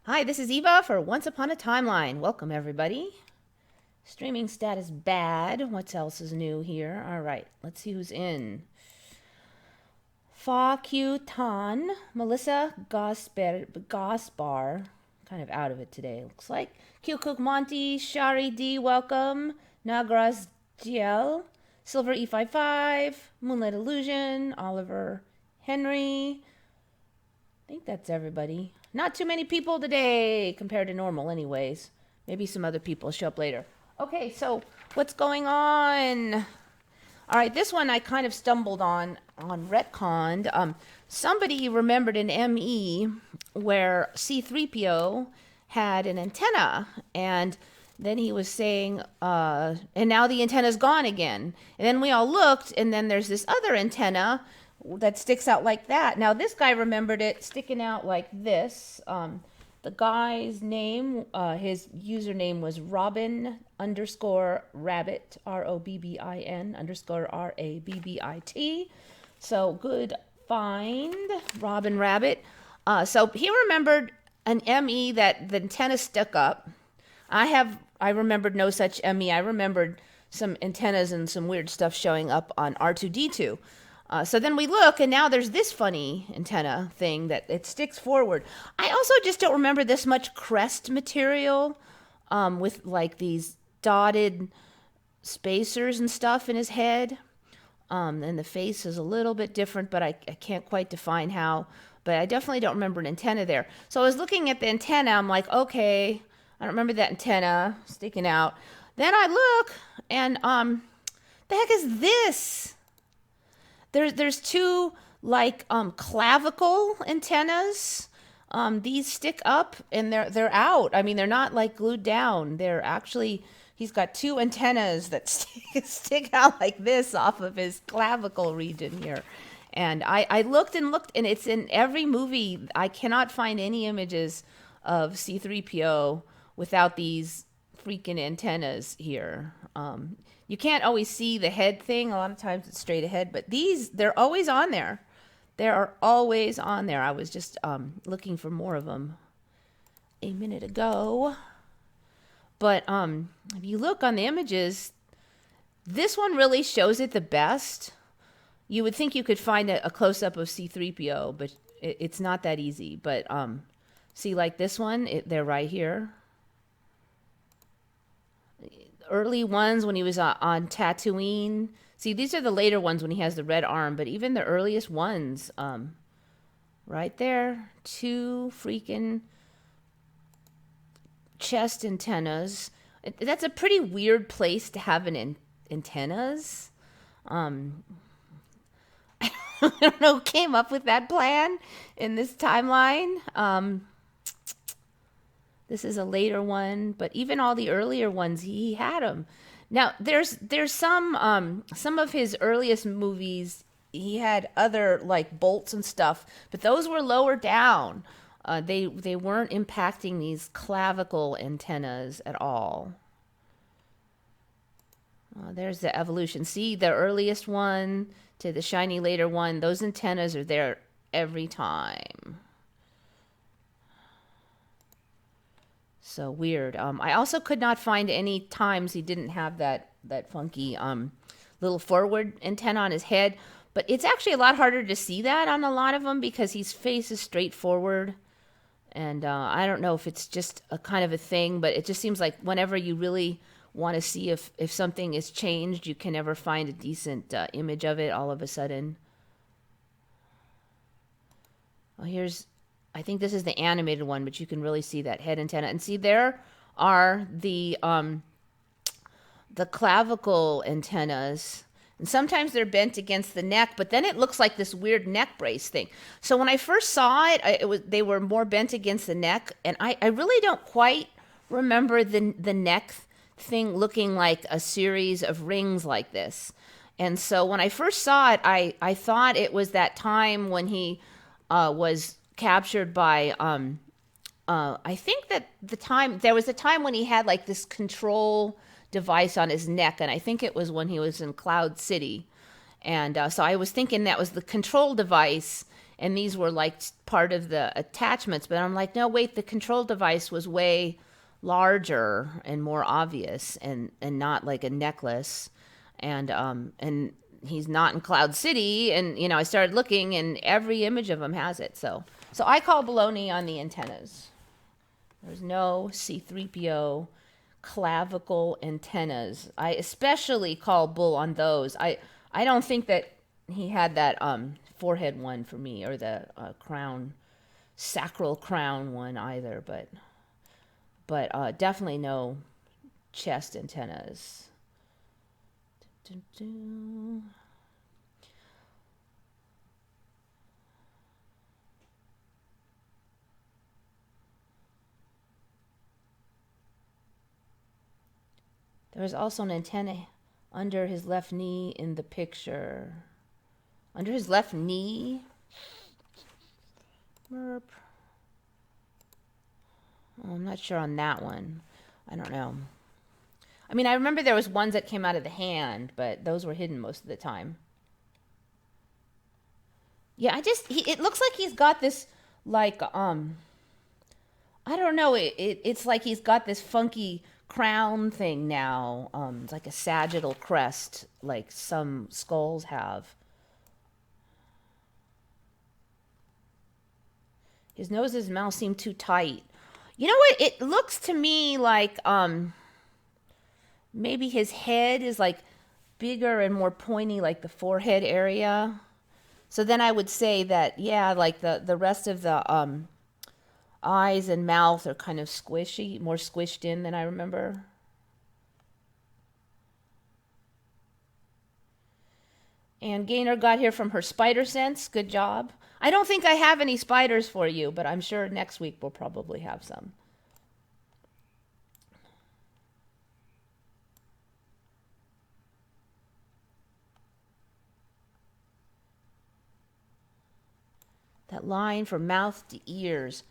Hi, this is Eva for Once Upon a Timeline. Welcome, everybody. Streaming status bad. What else is new here? All right, let's see who's in. Fa Q Tan, Melissa Gosbar, kind of out of it today, looks like. Q Cook Monty, Shari D, welcome. Nagraz GL, Silver E55, Moonlight Illusion, Oliver Henry. I think that's everybody. Not too many people today compared to normal, anyways. Maybe some other people show up later. Okay, so what's going on? All right, this one I kind of stumbled on retconned. Somebody remembered an ME where C3PO had an antenna, and then he was saying, and now the antenna's gone again. And then we all looked, and then there's this other antenna that sticks out like that. Now this guy remembered it sticking out like this. The guy's name, his username was Robin underscore Rabbit, ROBBIN underscore RABBIT. So good find, Robin Rabbit. So he remembered an ME that the antenna stuck up. I remembered no such ME. I remembered some antennas and some weird stuff showing up on R2D2. So then we look, and now there's this funny antenna thing that it sticks forward. I also just don't remember this much crest material with like these dotted spacers and stuff in his head. And the face is a little bit different, but I can't quite define how. But I definitely don't remember an antenna there. So I was looking at the antenna. I'm like, okay, I don't remember that antenna sticking out. Then I look, and the heck is this? There's two like clavicle antennas. These stick up and they're out. I mean, they're not like glued down. They're actually, he's got two antennas that stick out like this off of his clavicle region here. And I looked and looked, and it's in every movie. I cannot find any images of C3PO without these freaking antennas here. You can't always see the head thing. A lot of times it's straight ahead, but they're always on there. They are always on there. I was just looking for more of them a minute ago. But if you look on the images, this one really shows it the best. You would think you could find a close-up of C3PO, but it's not that easy. But see, like this one, they're right here. Early ones when he was on Tatooine. See, these are the later ones when he has the red arm, but even the earliest ones, right there, two freaking chest antennas. That's a pretty weird place to have antennas. I don't know who came up with that plan in this timeline. This is a later one, but even all the earlier ones, he had them. Now, there's some of his earliest movies, he had other like bolts and stuff, but those were lower down. They weren't impacting these clavicle antennas at all. There's the evolution. See, the earliest one to the shiny later one, those antennas are there every time. So weird. I also could not find any times he didn't have that funky little forward antenna on his head. But it's actually a lot harder to see that on a lot of them because his face is straight forward. And I don't know if it's just a kind of a thing, but it just seems like whenever you really want to see if something is changed, you can never find a decent image of it all of a sudden. Well, I think this is the animated one, but you can really see that head antenna. And see, there are the clavicle antennas. And sometimes they're bent against the neck, but then it looks like this weird neck brace thing. So when I first saw it, they were more bent against the neck. And I really don't quite remember the neck thing looking like a series of rings like this. And so when I first saw it, I thought it was that time when he was captured by I think that there was a time when he had like this control device on his neck, and I think it was when he was in Cloud City. And so I was thinking that was the control device, and these were like part of the attachments. But I'm like, no, wait, the control device was way larger and more obvious, and not like a necklace. And he's not in Cloud City. And I started looking, and every image of him has it. So I call baloney on the antennas. There's no C-3PO clavicle antennas. I especially call bull on those. I don't think that he had that forehead one for me, or the sacral crown one either, but definitely no chest antennas. There was also an antenna under his left knee in the picture. Under his left knee? Merp. Oh, I'm not sure on that one. I don't know. I mean, I remember there was ones that came out of the hand, but those were hidden most of the time. Yeah, it looks like he's got this, like, I don't know, it's like he's got this funky crown thing now. It's like a sagittal crest, like some skulls have. His nose and his mouth seem too tight. You know what? It looks to me like maybe his head is like bigger and more pointy, like the forehead area. So then I would say that, yeah, like the rest of the eyes and mouth are kind of squishy, more squished in than I remember. And Gaynor got here from her spider sense. Good job. I don't think I have any spiders for you, but I'm sure next week we'll probably have some. That line from mouth to ears.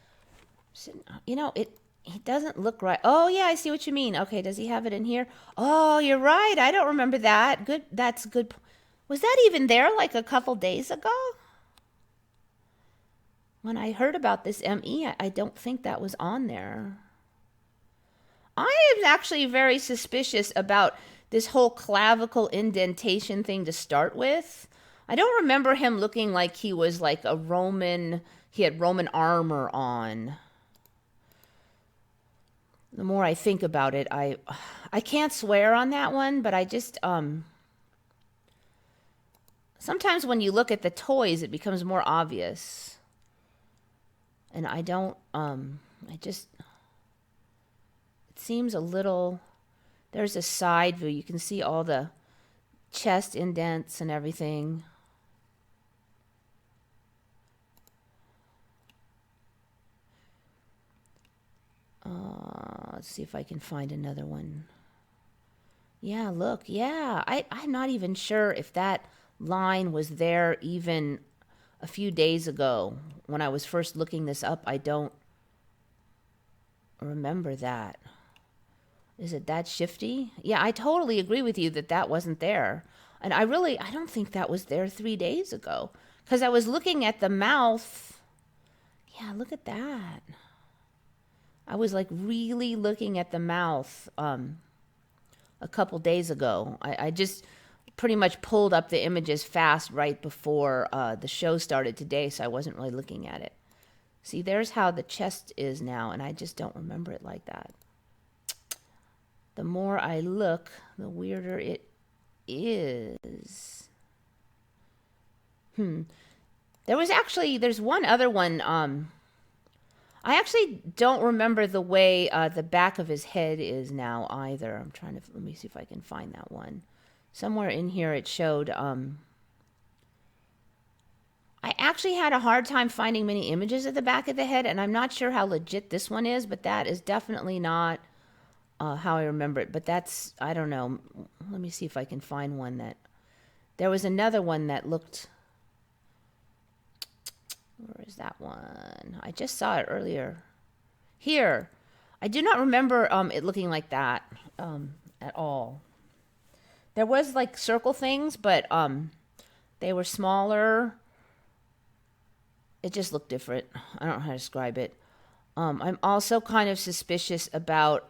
It doesn't look right. Oh, yeah, I see what you mean. Okay, does he have it in here? Oh, you're right. I don't remember that. Good. That's good. Was that even there like a couple days ago? When I heard about this ME, I don't think that was on there. I am actually very suspicious about this whole clavicle indentation thing to start with. I don't remember him looking like he was like he had Roman armor on. The more I think about it, I can't swear on that one, but I just, sometimes when you look at the toys, it becomes more obvious. And it seems a little, there's a side view. You can see all the chest indents and everything. Let's see if I can find another one. Yeah, look, yeah. I'm not even sure if that line was there even a few days ago when I was first looking this up. I don't remember that. Is it that shifty? Yeah, I totally agree with you that wasn't there. And I don't think that was there 3 days ago. Because I was looking at the mouth. Yeah, look at that. I was like really looking at the mouth a couple days ago. I just pretty much pulled up the images fast right before the show started today, so I wasn't really looking at it. See, there's how the chest is now, and I just don't remember it like that. The more I look, the weirder it is. There's one other one. I actually don't remember the way the back of his head is now either. Let me see if I can find that one. Somewhere in here it showed, I actually had a hard time finding many images of the back of the head, and I'm not sure how legit this one is, but that is definitely not how I remember it. But that's, I don't know. Let me see if I can find one that, there was another one that looked, where is that one? I just saw it earlier. Here. I do not remember it looking like that at all. There was like circle things, but they were smaller. It just looked different. I don't know how to describe it. I'm also kind of suspicious about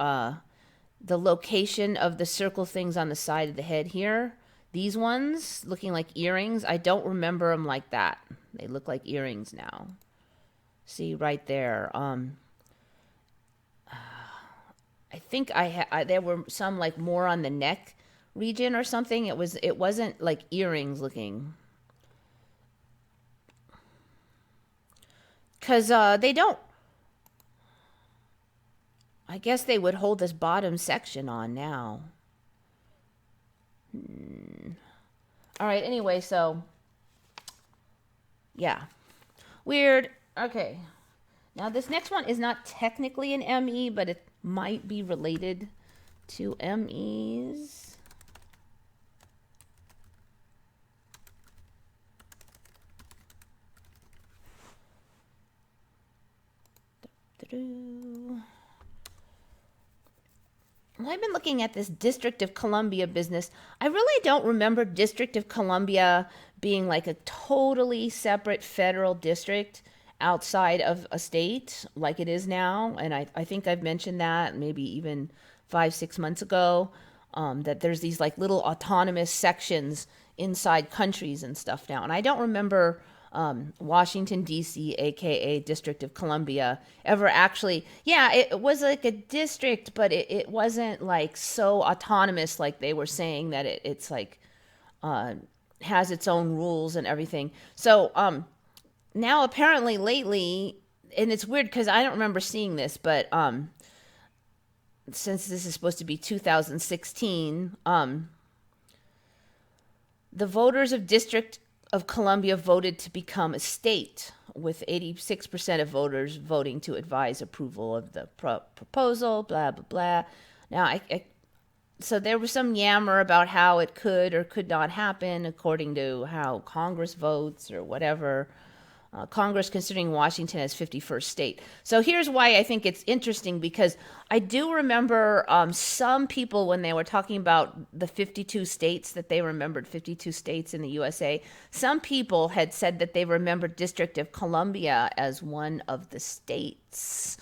the location of the circle things on the side of the head here. These ones looking like earrings. I don't remember them like that. They look like earrings now. See right there. I think there were some like more on the neck region or something. It wasn't like earrings looking. Cause they don't. I guess they would hold this bottom section on now. All right. Anyway, so yeah, weird. Okay. Now this next one is not technically an ME, but it might be related to MEs. Well, I've been looking at this District of Columbia business. I really don't remember District of Columbia being like a totally separate federal district outside of a state like it is now. And I think I've mentioned that maybe even 5-6 months ago, that there's these like little autonomous sections inside countries and stuff now. And I don't remember Washington, D.C., aka District of Columbia, ever actually, yeah, it was like a district, but it wasn't like so autonomous like they were saying that it's like has its own rules and everything. So now apparently lately, and it's weird because I don't remember seeing this, but since this is supposed to be 2016, the voters of District of Columbia voted to become a state, with 86% of voters voting to advise approval of the proposal, blah, blah, blah. Now, so there was some yammer about how it could or could not happen according to how Congress votes or whatever. Congress considering Washington as 51st state. So here's why I think it's interesting, because I do remember some people when they were talking about the 52 states, that they remembered 52 states in the USA. Some people had said that they remembered District of Columbia as one of the states.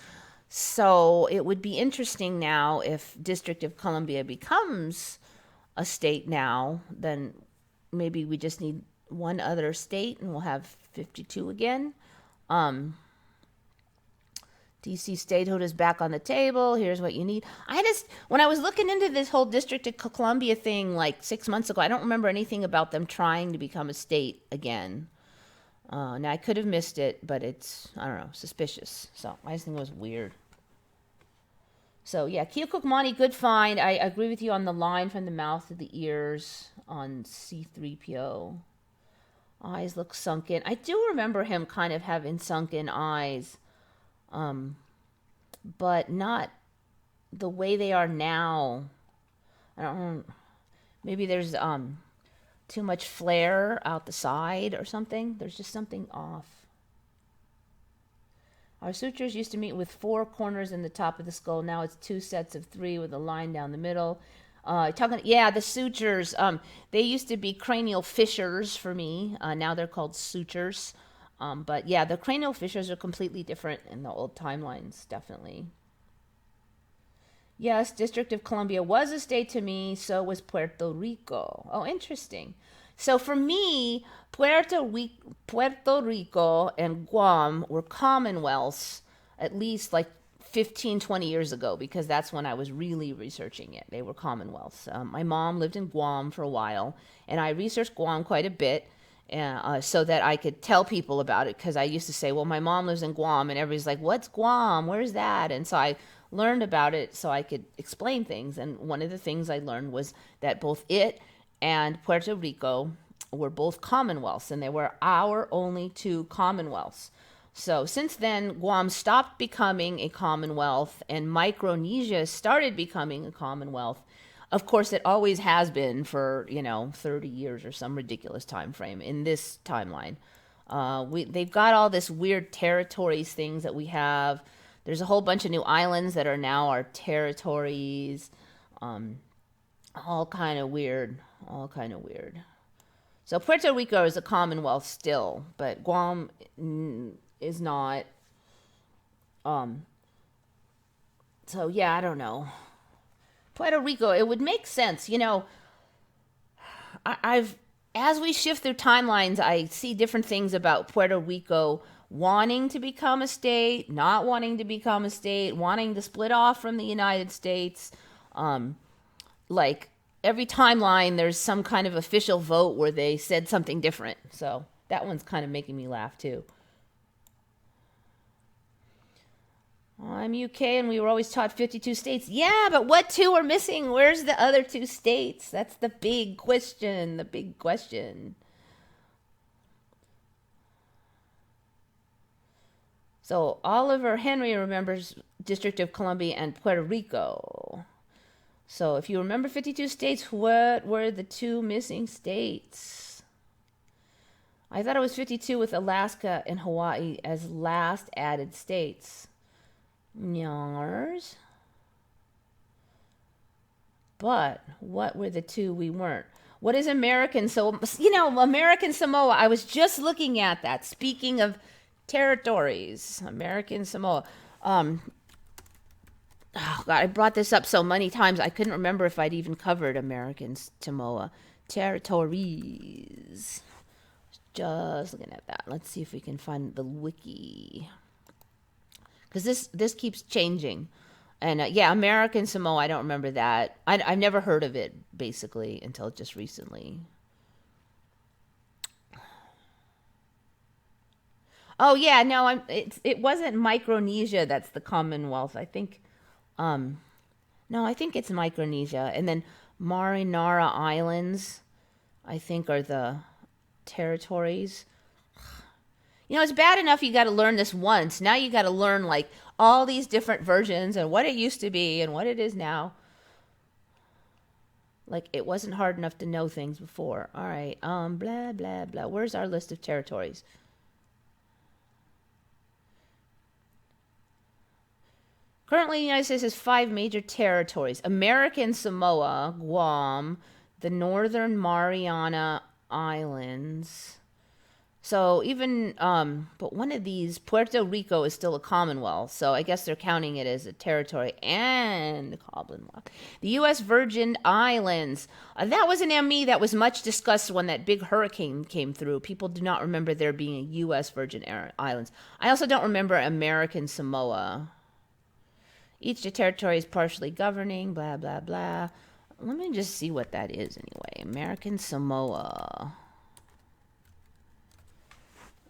So it would be interesting now if District of Columbia becomes a state now, then maybe we just need one other state and we'll have 52 again. DC statehood is back on the table. Here's what you need. When I was looking into this whole District of Columbia thing like 6 months ago, I don't remember anything about them trying to become a state again. Now I could have missed it, but it's, I don't know, suspicious. So I just think it was weird. So yeah, Keokuk Monty, good find. I agree with you on the line from the mouth to the ears on C3PO. Eyes look sunken. I do remember him kind of having sunken eyes, but not the way they are now. I don't know. Maybe there's too much flare out the side or something. There's just something off. Our sutures used to meet with 4 corners in the top of the skull. Now it's 2 sets of 3 with a line down the middle. The sutures. They used to be cranial fissures for me. Now they're called sutures. But yeah, the cranial fissures are completely different in the old timelines, definitely. Yes, District of Columbia was a state to me. So was Puerto Rico. Oh, interesting. So for me, Puerto Rico and Guam were commonwealths, at least like 15, 20 years ago, because that's when I was really researching it. They were commonwealths. My mom lived in Guam for a while, and I researched Guam quite a bit so that I could tell people about it, because I used to say, well, my mom lives in Guam, and everybody's like, what's Guam? Where's that? And so I learned about it so I could explain things. And one of the things I learned was that both it and Puerto Rico were both commonwealths, and they were our only 2 commonwealths. So since then, Guam stopped becoming a commonwealth and Micronesia started becoming a commonwealth. Of course, it always has been for, 30 years or some ridiculous time frame in this timeline. They've got all this weird territories things that we have. There's a whole bunch of new islands that are now our territories. All kind of weird. So Puerto Rico is a Commonwealth still, but Guam is not. So yeah, I don't know. Puerto Rico, it would make sense. I've as we shift through timelines, I see different things about Puerto Rico wanting to become a state, not wanting to become a state, wanting to split off from the United States. Like every timeline, there's some kind of official vote where they said something different. So that one's kind of making me laugh too. I'm UK and we were always taught 52 states. Yeah, but what two are missing? Where's the other two states? That's the big question. The big question. So Oliver Henry remembers District of Columbia and Puerto Rico. So if you remember 52 states, what were the two missing states? I thought it was 52 with Alaska and Hawaii as last added states. Nyars. But what were the two we weren't? What is American? So, American Samoa, I was just looking at that. Speaking of territories, American Samoa. Oh God, I brought this up so many times, I couldn't remember if I'd even covered American Samoa. Territories. Just looking at that. Let's see if we can find the wiki. Because this keeps changing. And American Samoa, I don't remember that. I've never heard of it, basically, until just recently. Oh, yeah, no, it wasn't Micronesia that's the Commonwealth. I think, no, I think it's Micronesia. And then Marinara Islands, I think, are the territories. It's bad enough you got to learn this once. Now you got to learn like all these different versions and what it used to be and what it is now. Like it wasn't hard enough to know things before. All right. Blah, blah, blah. Where's our list of territories? Currently, the United States has 5 major territories. American Samoa, Guam, the Northern Mariana Islands. So even, but one of these, Puerto Rico is still a Commonwealth. So I guess they're counting it as a territory and a Commonwealth. The U.S. Virgin Islands. That was an ME that was much discussed when that big hurricane came through. People do not remember there being a U.S. Virgin Islands. I also don't remember American Samoa. Each territory is partially governing, blah, blah, blah. Let me just see what that is anyway. American Samoa.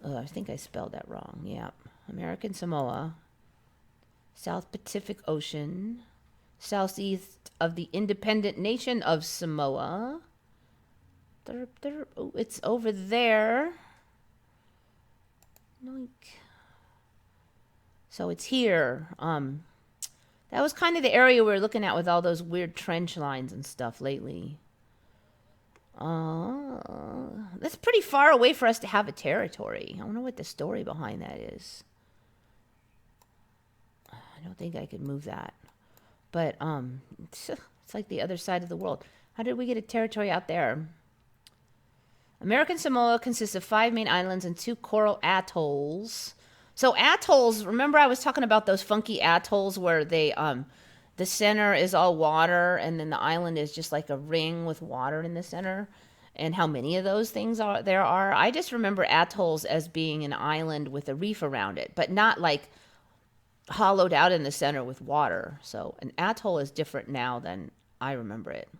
Oh, I think I spelled that wrong. Yeah. American Samoa. South Pacific Ocean. Southeast of the independent nation of Samoa. Oh, it's over there. So it's here. That was kind of the area we were looking at with all those weird trench lines and stuff lately. That's pretty far away for us to have a territory. I wonder what the story behind that is. I don't think I could move that. But it's like the other side of the world. How did we get a territory out there? American Samoa consists of 5 main islands and 2 coral atolls. So atolls, remember I was talking about those funky atolls where they the center is all water and then the island is just like a ring with water in the center, and how many of those things there are. I just remember atolls as being an island with a reef around it, but not like hollowed out in the center with water. So an atoll is different now than I remember it.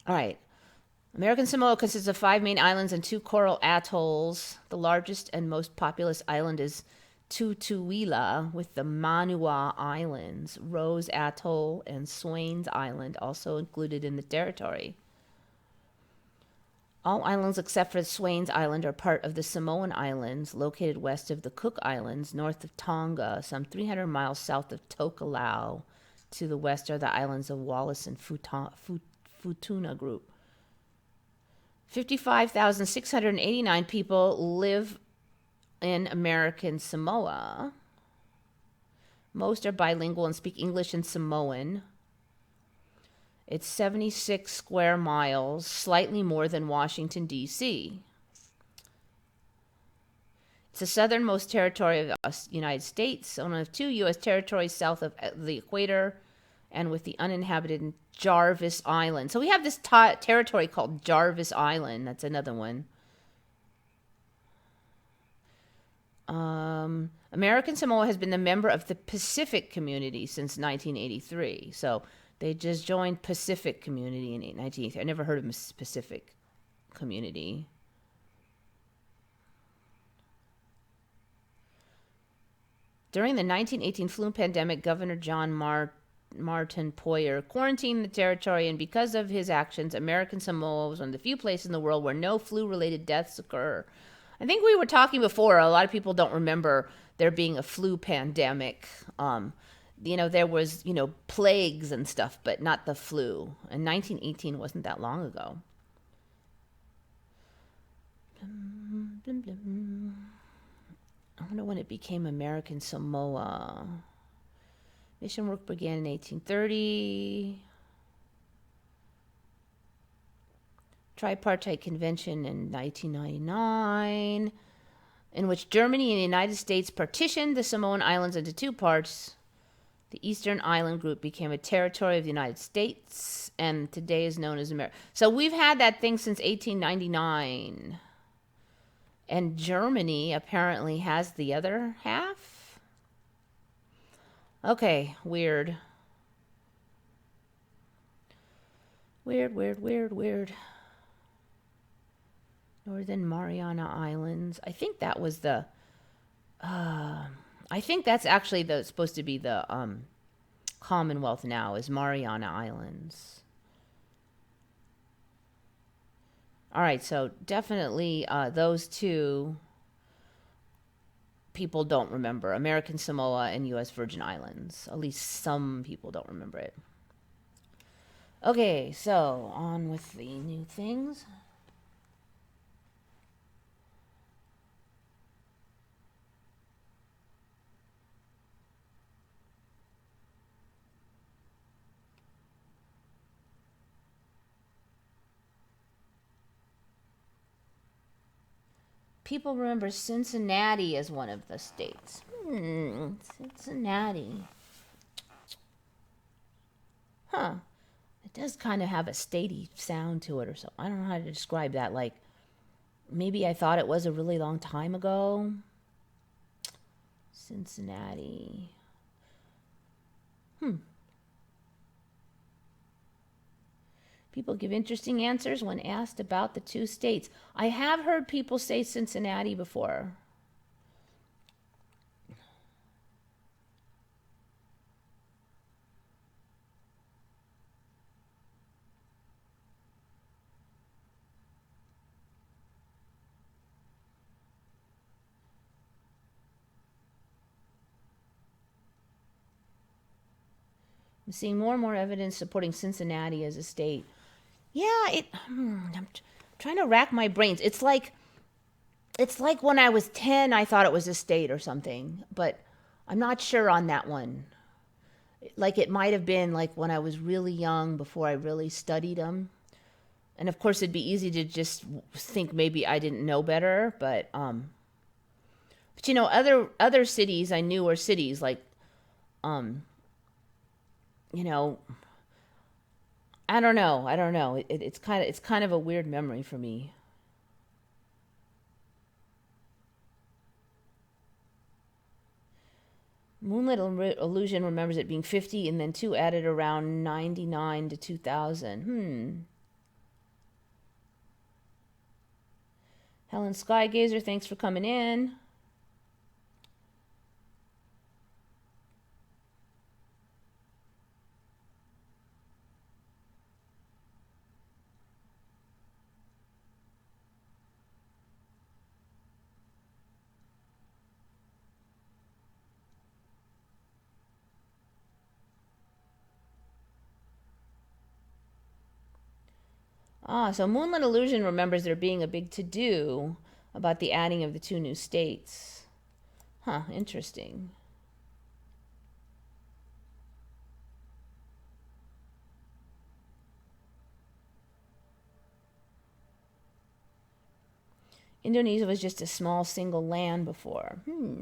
All right. American Samoa consists of 5 main islands and 2 coral atolls. The largest and most populous island is Tutuila, with the Manua Islands, Rose Atoll, and Swains Island also included in the territory. All islands except for Swains Island are part of the Samoan Islands, located west of the Cook Islands, north of Tonga, some 300 miles south of Tokelau. To the west are the islands of Wallis and Futuna Group. 55,689 people live in American Samoa. Most are bilingual and speak English and Samoan. It's 76 square miles, slightly more than Washington, D.C. It's the southernmost territory of the United States, one of 2 U.S. territories south of the equator, and with the uninhabited Jarvis Island. So we have this territory called Jarvis Island. That's another one. American Samoa has been a member of the Pacific Community since 1983. So they just joined Pacific Community in 1983. I never heard of Pacific Community. During the 1918 flu pandemic, Governor John Martin Poyer quarantined the territory, and because of his actions, American Samoa was one of the few places in the world where no flu-related deaths occur. I think we were talking before, a lot of people don't remember there being a flu pandemic. There was, plagues and stuff, but not the flu. And 1918 wasn't that long ago. I wonder when it became American Samoa. Mission work began in 1830. Tripartite Convention in 1999, in which Germany and the United States partitioned the Samoan Islands into 2 parts. The Eastern Island Group became a territory of the United States, and today is known as America. So we've had that thing since 1899. And Germany apparently has the other half? Okay, weird. Weird. Northern Mariana Islands. I think that was the... I think that's actually supposed to be the Commonwealth now, is Mariana Islands. All right, so definitely those 2 people don't remember. American Samoa and U.S. Virgin Islands. At least some people don't remember it. Okay, so on with the new things. People remember Cincinnati as one of the states. Cincinnati. Huh. It does kind of have a statey sound to it or something. I don't know how to describe that. Like, maybe I thought it was a really long time ago. Cincinnati. People give interesting answers when asked about the 2 states. I have heard people say Cincinnati before. I'm seeing more and more evidence supporting Cincinnati as a state. Yeah, I'm trying to rack my brains. It's like when I was 10, I thought it was a state or something, but I'm not sure on that one. Like it might have been like when I was really young before I really studied them. And of course, it'd be easy to just think maybe I didn't know better, but other cities I knew were cities like, I don't know. It's kind of a weird memory for me. Moonlit Illusion remembers it being 50 and then 2 added around 99 to 2000. Helen Skygazer, thanks for coming in. So Moonlit Illusion remembers there being a big to-do about the adding of the 2 new states. Interesting. Indonesia was just a small single land before.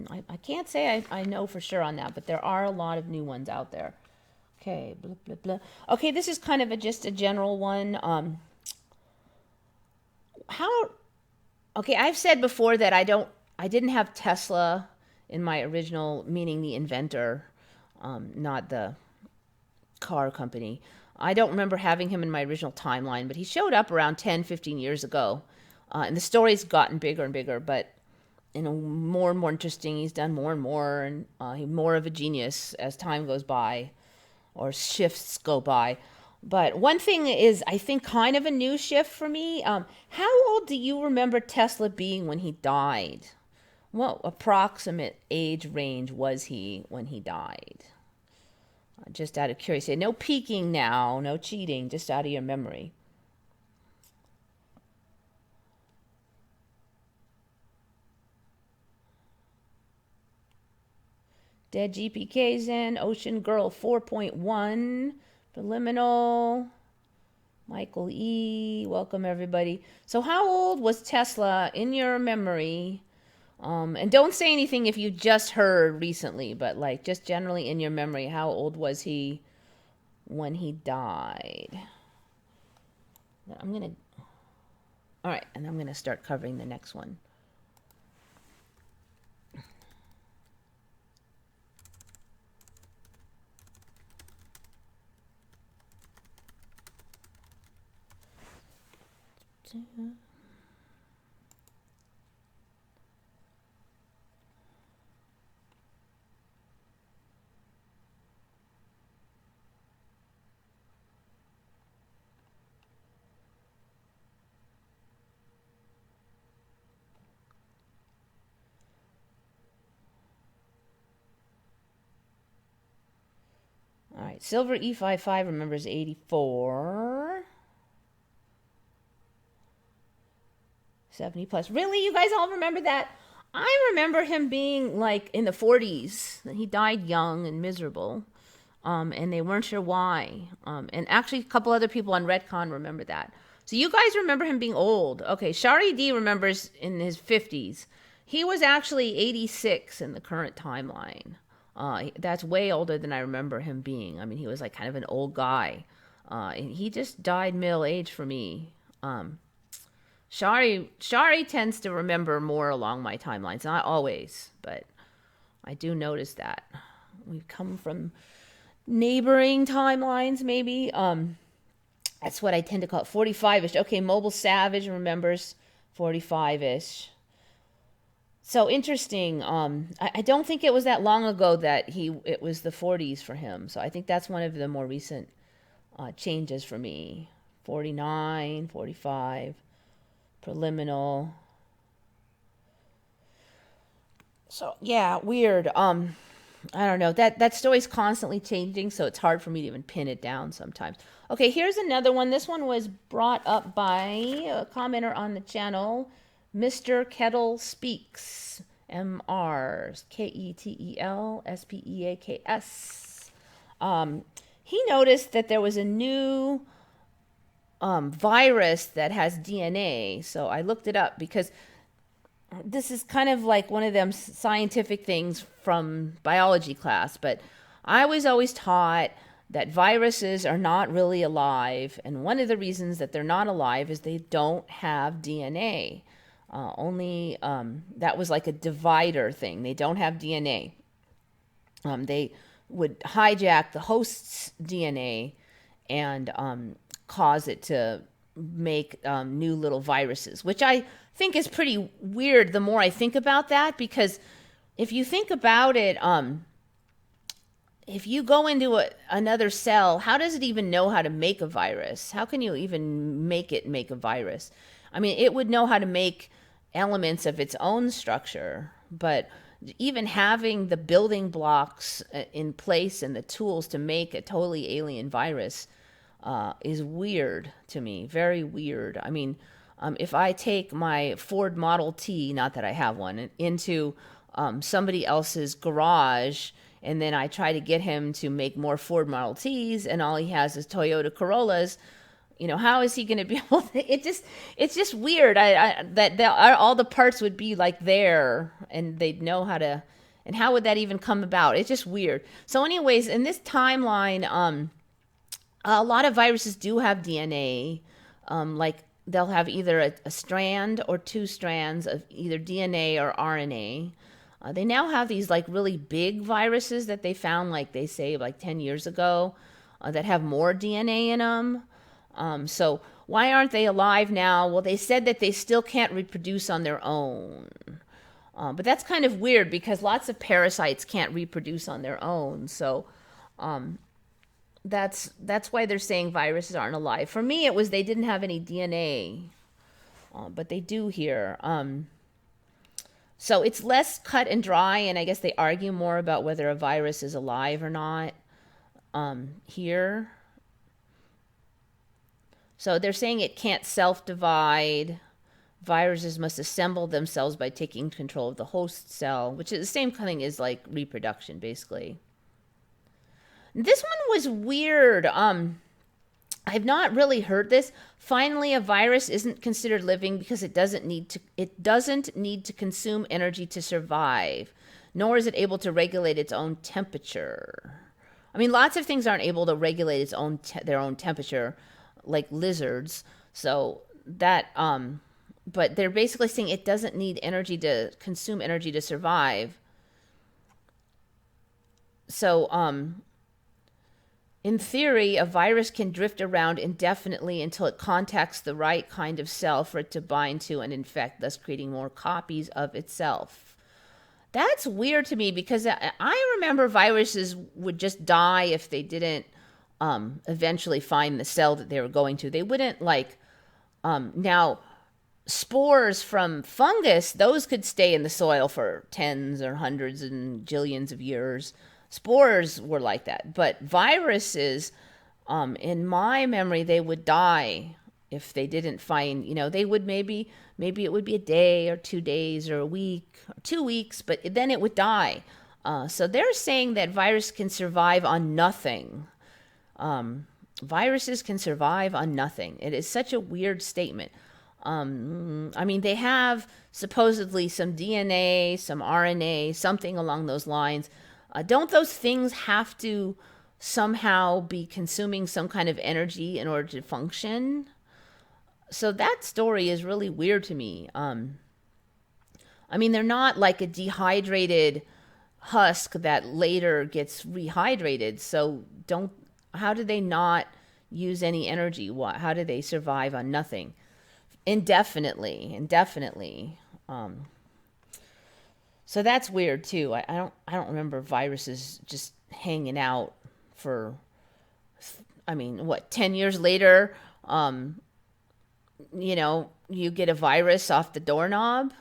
I can't say I know for sure on that, but there are a lot of new ones out there. Okay, blah, blah, blah. Okay, this is kind of just a general one. Okay, I've said before that I didn't have Tesla in my original, meaning the inventor, not the car company. I don't remember having him in my original timeline, but he showed up around 10, 15 years ago. And the story's gotten bigger and bigger, but more and more interesting. He's done more and more, and he's more of a genius as time goes by, or shifts go by. But one thing is, I think, kind of a new shift for me. How old do you remember Tesla being when he died? What approximate age range was he when he died? Just out of curiosity. No peeking now, no cheating, just out of your memory. Dead GPK's in. Ocean Girl 4.1. Preliminal. Michael E. Welcome, everybody. So how old was Tesla in your memory? And don't say anything if you just heard recently, but like just generally in your memory, how old was he when he died? All right, and I'm going to start covering the next one. All right, Silver E55 remembers 84. 70 plus. Really? You guys all remember that? I remember him being like in the 40s. He died young and miserable. And they weren't sure why. And actually, a couple other people on Redcon remember that. So you guys remember him being old. Okay, Shari D remembers in his 50s. He was actually 86 in the current timeline. That's way older than I remember him being. I mean, he was like kind of an old guy. And he just died middle age for me. Shari tends to remember more along my timelines. Not always, but I do notice that. We've come from neighboring timelines, maybe. That's what I tend to call it. 45-ish. Okay, Mobile Savage remembers 45-ish. So interesting. I don't think it was that long ago that it was the 40s for him. So I think that's one of the more recent changes for me. 49, 45, preliminal. So yeah, weird. I don't know. That story's constantly changing, so it's hard for me to even pin it down sometimes. Okay, here's another one. This one was brought up by a commenter on the channel, Mr. Kettle Speaks. MR KETEL SPEAKS. He noticed that there was a new virus that has DNA. So I looked it up because this is kind of like one of them scientific things from biology class, but I was always taught that viruses are not really alive, and one of the reasons that they're not alive is they don't have DNA. That was like a divider thing. They don't have DNA. They would hijack the host's DNA and cause it to make new little viruses, which I think is pretty weird the more I think about that, because if you think about it, if you go into another cell, how does it even know how to make a virus? How can you even make it make a virus? I mean, it would know how to make elements of its own structure, but even having the building blocks in place and the tools to make a totally alien virus is weird to me, very weird. I mean, if I take my Ford Model T, not that I have one, into somebody else's garage, and then I try to get him to make more Ford Model Ts, and all he has is Toyota Corollas, how is he going to be able to, it's just weird. All the parts would be like there and they'd know how to, and how would that even come about? It's just weird. So anyways, in this timeline, a lot of viruses do have DNA. Like they'll have either a strand or two strands of either DNA or RNA. They now have these like really big viruses that they found, like they say, like 10 years ago, that have more DNA in them. So why aren't they alive now? Well, they said that they still can't reproduce on their own. But that's kind of weird because lots of parasites can't reproduce on their own. So that's why they're saying viruses aren't alive. For me, it was they didn't have any DNA, but they do here. So it's less cut and dry, and I guess they argue more about whether a virus is alive or not here. So they're saying it can't self-divide. Viruses must assemble themselves by taking control of the host cell, which is the same thing as like reproduction, basically. This one was weird. I've not really heard this. Finally, a virus isn't considered living because it doesn't need to consume energy to survive, nor is it able to regulate its own temperature. I mean, lots of things aren't able to regulate their own temperature, like lizards. So that but they're basically saying it doesn't need energy to consume energy to survive. So in theory, a virus can drift around indefinitely until it contacts the right kind of cell for it to bind to and infect, thus creating more copies of itself. That's weird to me because I remember viruses would just die if they didn't eventually find the cell that they were going to. They wouldn't now spores from fungus, those could stay in the soil for tens or hundreds and jillions of years. Spores were like that. But viruses, in my memory, they would die if they didn't find, they would maybe it would be a day or 2 days or a week or 2 weeks, but then it would die. So they're saying that viruses can survive on nothing. Viruses can survive on nothing. It is such a weird statement. I mean, they have supposedly some DNA, some RNA, something along those lines. Don't those things have to somehow be consuming some kind of energy in order to function? So that story is really weird to me. I mean, they're not like a dehydrated husk that later gets rehydrated. So how do they not use any energy? How do they survive on nothing? Indefinitely. So that's weird too. I don't remember viruses just hanging out for, 10 years later, you get a virus off the doorknob.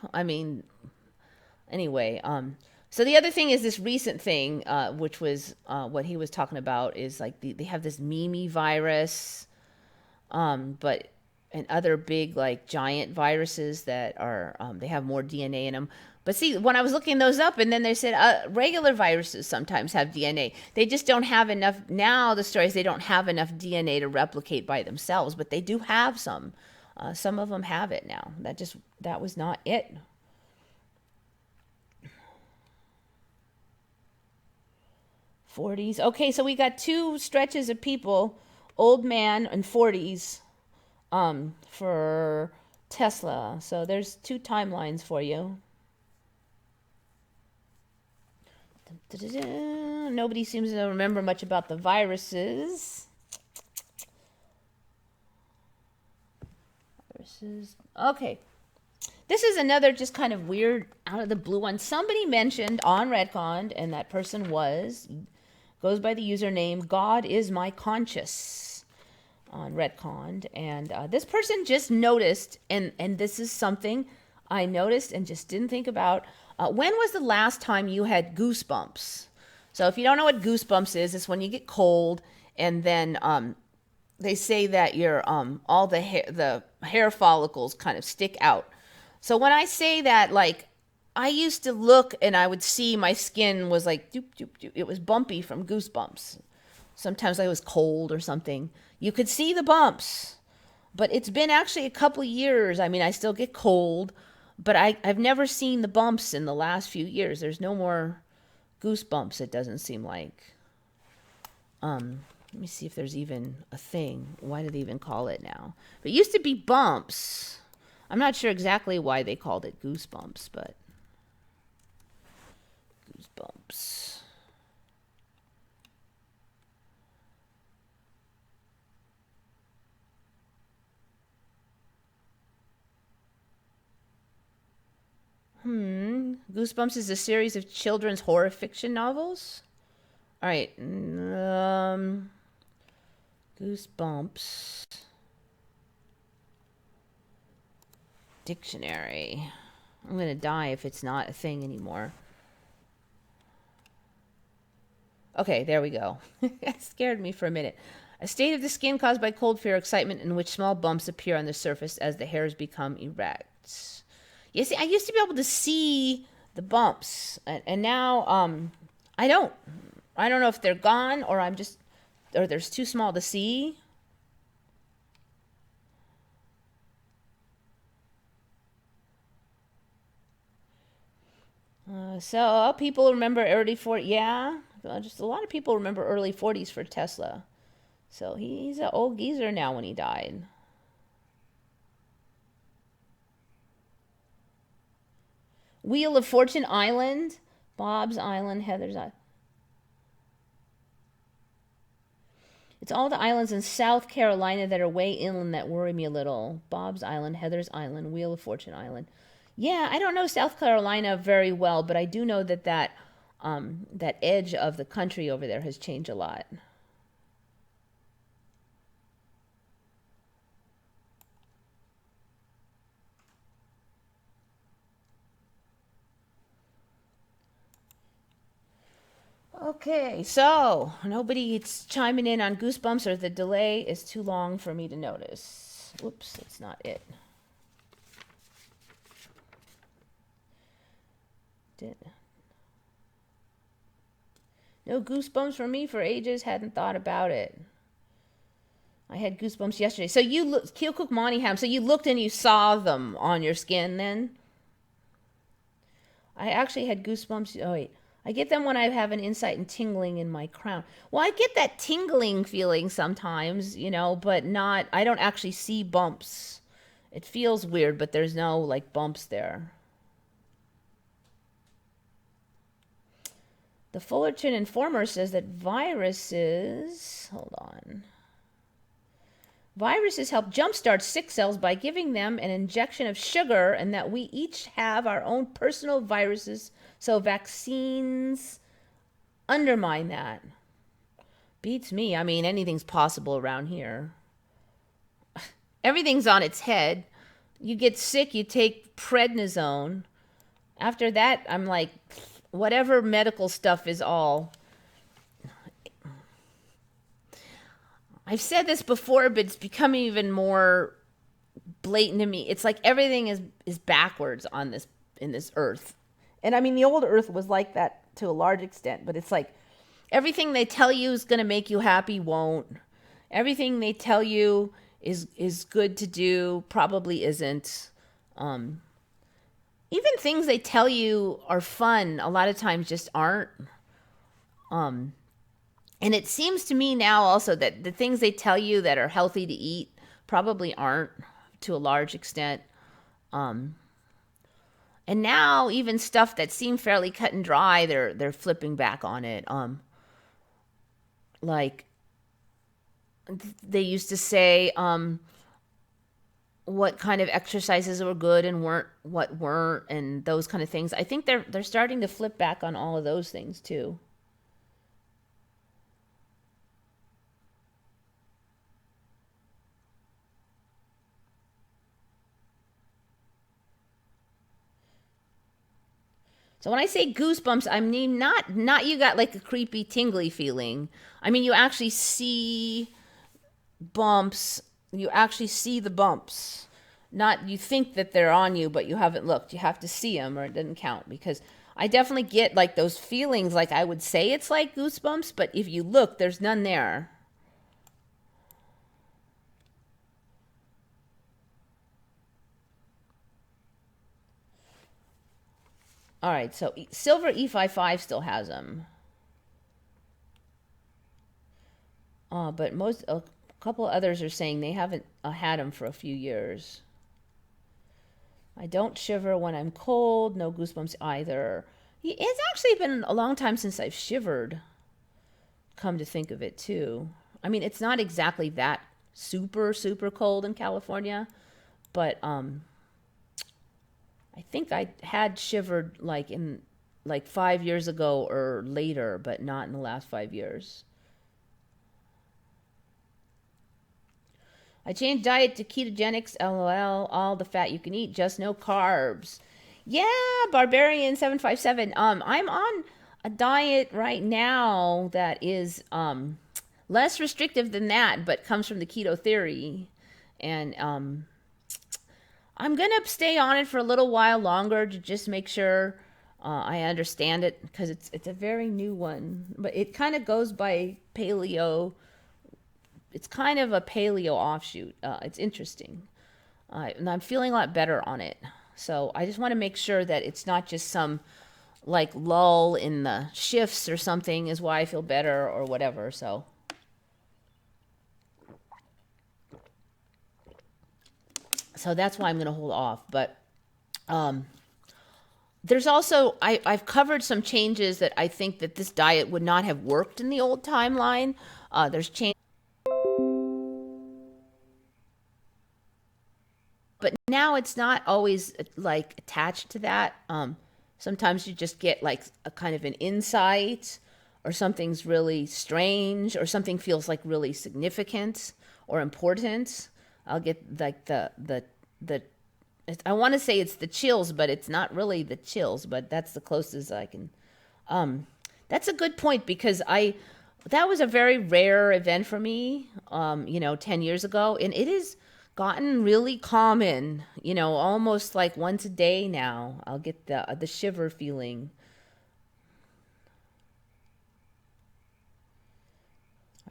Anyway, so the other thing is this recent thing, which was what he was talking about, is like they have this Mimi virus, and other big like giant viruses that are they have more DNA in them. But see, when I was looking those up, and then they said regular viruses sometimes have DNA. They just don't have enough. Now the story is they don't have enough DNA to replicate by themselves, but they do have some. Some of them have it now. That was not it. '40s. Okay, so we got two stretches of people, old man and 40s, for Tesla. So there's two timelines for you. Nobody seems to remember much about the viruses. Okay. This is another just kind of weird, out of the blue one. Somebody mentioned on Redcon, and that person goes by the username God is my conscious on Redcon. And this person just noticed, and this is something I noticed and just didn't think about. When was the last time you had goosebumps? So if you don't know what goosebumps is, it's when you get cold and then they say that your all the hair follicles kind of stick out. So when I say that, like, I used to look and I would see my skin was like, doop, doop, doop. It was bumpy from goosebumps. Sometimes I was cold or something. You could see the bumps. But it's been actually a couple years. I mean, I still get cold, but I've never seen the bumps in the last few years. There's no more goosebumps, it doesn't seem like. Let me see if there's even a thing. Why do they even call it now? But it used to be bumps. I'm not sure exactly why they called it goosebumps, but goosebumps. Goosebumps is a series of children's horror fiction novels. All right. Goosebumps. Dictionary. I'm going to die if it's not a thing anymore. Okay, there we go. That scared me for a minute. A state of the skin caused by cold, fear, or excitement in which small bumps appear on the surface as the hairs become erect. You see, I used to be able to see the bumps, and now I don't. I don't know if they're gone or or they're too small to see. So people remember early 40s. Yeah, just a lot of people remember early 40s for Tesla. So he's an old geezer now when he died. Wheel of Fortune Island, Bob's Island, Heather's Island. It's all the islands in South Carolina that are way inland that worry me a little. Bob's Island, Heather's Island, Wheel of Fortune Island. Yeah, I don't know South Carolina very well, but I do know that edge of the country over there has changed a lot. Okay, so nobody's chiming in on goosebumps, or the delay is too long for me to notice. Whoops, that's not it. No goosebumps for me for ages. Hadn't thought about it. I had goosebumps yesterday. So you look, Keokuk Montyham. So you looked and you saw them on your skin then? I actually had goosebumps. Oh wait, I get them when I have an insight and tingling in my crown. Well, I get that tingling feeling sometimes, but not. I don't actually see bumps. It feels weird, but there's no like bumps there. The Fullerton Informer says that viruses, hold on. Viruses help jumpstart sick cells by giving them an injection of sugar, and that we each have our own personal viruses, so vaccines undermine that. Beats me. I mean, anything's possible around here. Everything's on its head. You get sick, you take prednisone. After that, I'm like, whatever medical stuff is all. I've said this before, but it's becoming even more blatant to me. It's like everything is backwards in this earth. And I mean, the old earth was like that to a large extent, but it's like everything they tell you is going to make you happy won't. Everything they tell you is good to do probably isn't. Even things they tell you are fun a lot of times just aren't. And it seems to me now also that the things they tell you that are healthy to eat probably aren't to a large extent. And now even stuff that seemed fairly cut and dry, they're flipping back on it. Like they used to say, what kind of exercises were good and what weren't, and those kind of things. I think they're starting to flip back on all of those things too. So when I say goosebumps, I mean not you got like a creepy tingly feeling. I mean you actually see bumps. You actually see the bumps. Not you think that they're on you, but you haven't looked. You have to see them or it doesn't count, because I definitely get like those feelings, like I would say it's like goosebumps, but if you look, there's none there. All right, so Silver E55 still has them. But a couple others are saying they haven't had them for a few years. I don't shiver when I'm cold, no goosebumps either. It's actually been a long time since I've shivered, come to think of it, too. I mean, it's not exactly that super, super cold in California, but I think I had shivered like 5 years ago or later, but not in the last 5 years. I changed diet to ketogenics, LOL, all the fat you can eat, just no carbs. Yeah, Barbarian 757. I'm on a diet right now that is less restrictive than that, but comes from the keto theory. And I'm going to stay on it for a little while longer to just make sure I understand it, because it's a very new one. But it kind of goes by paleo. It's kind of a paleo offshoot. It's interesting. And I'm feeling a lot better on it. So I just want to make sure that it's not just some like lull in the shifts or something is why I feel better or whatever. So that's why I'm going to hold off. But there's also, I've covered some changes that I think that this diet would not have worked in the old timeline. There's change. But now it's not always like attached to that. Sometimes you just get like a kind of an insight, or something's really strange, or something feels like really significant or important. I'll get like the I want to say it's the chills, but it's not really the chills, but that's the closest I can. That's a good point, because that was a very rare event for me, 10 years ago, and it is gotten really common, almost like once a day now. I'll get the shiver feeling.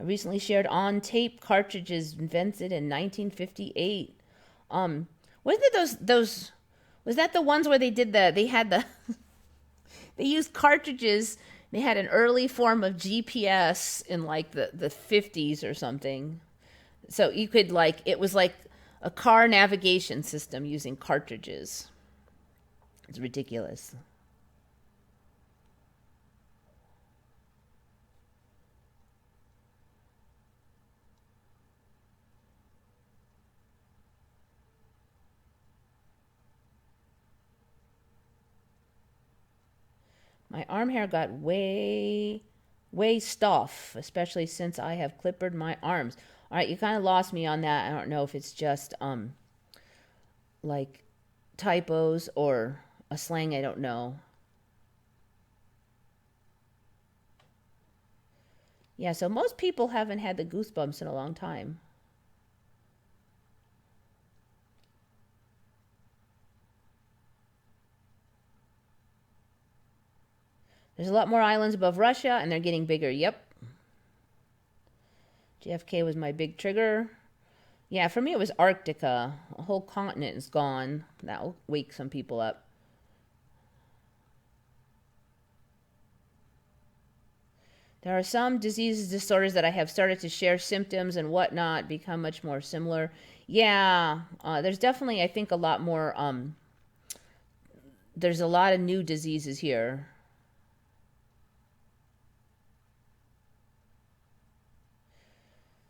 I recently shared on tape cartridges invented in 1958. Wasn't it those was that the ones where they used cartridges. They had an early form of GPS in like the 50s or something. So you could it was like a car navigation system using cartridges. It's ridiculous. My arm hair got way stuff, especially since I have clippered my arms. All right, you kind of lost me on that. I don't know if it's just like typos or a slang. I don't know. Yeah, so most people haven't had the goosebumps in a long time. There's a lot more islands above Russia, and they're getting bigger. Yep. JFK was my big trigger. Yeah, for me it was Arctica. A whole continent is gone. That'll wake some people up. There are some diseases, disorders that I have started to share symptoms and whatnot, become much more similar. Yeah, there's definitely, I think, a lot more. There's a lot of new diseases here.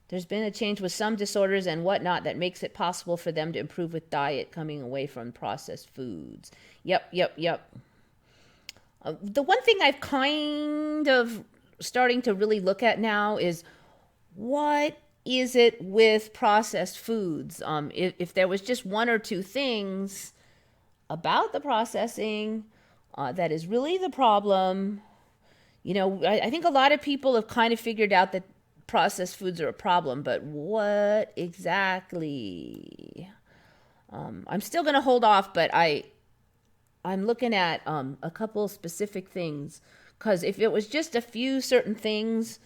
There's been a change with some disorders and whatnot that makes it possible for them to improve with diet, coming away from processed foods. Yep. The one thing I've kind of starting to really look at now is, what is it with processed foods? If there was just one or two things about the processing that is really the problem, I think a lot of people have kind of figured out that processed foods are a problem, but what exactly? I'm still going to hold off, but I'm looking at a couple specific things, because if it was just a few certain things,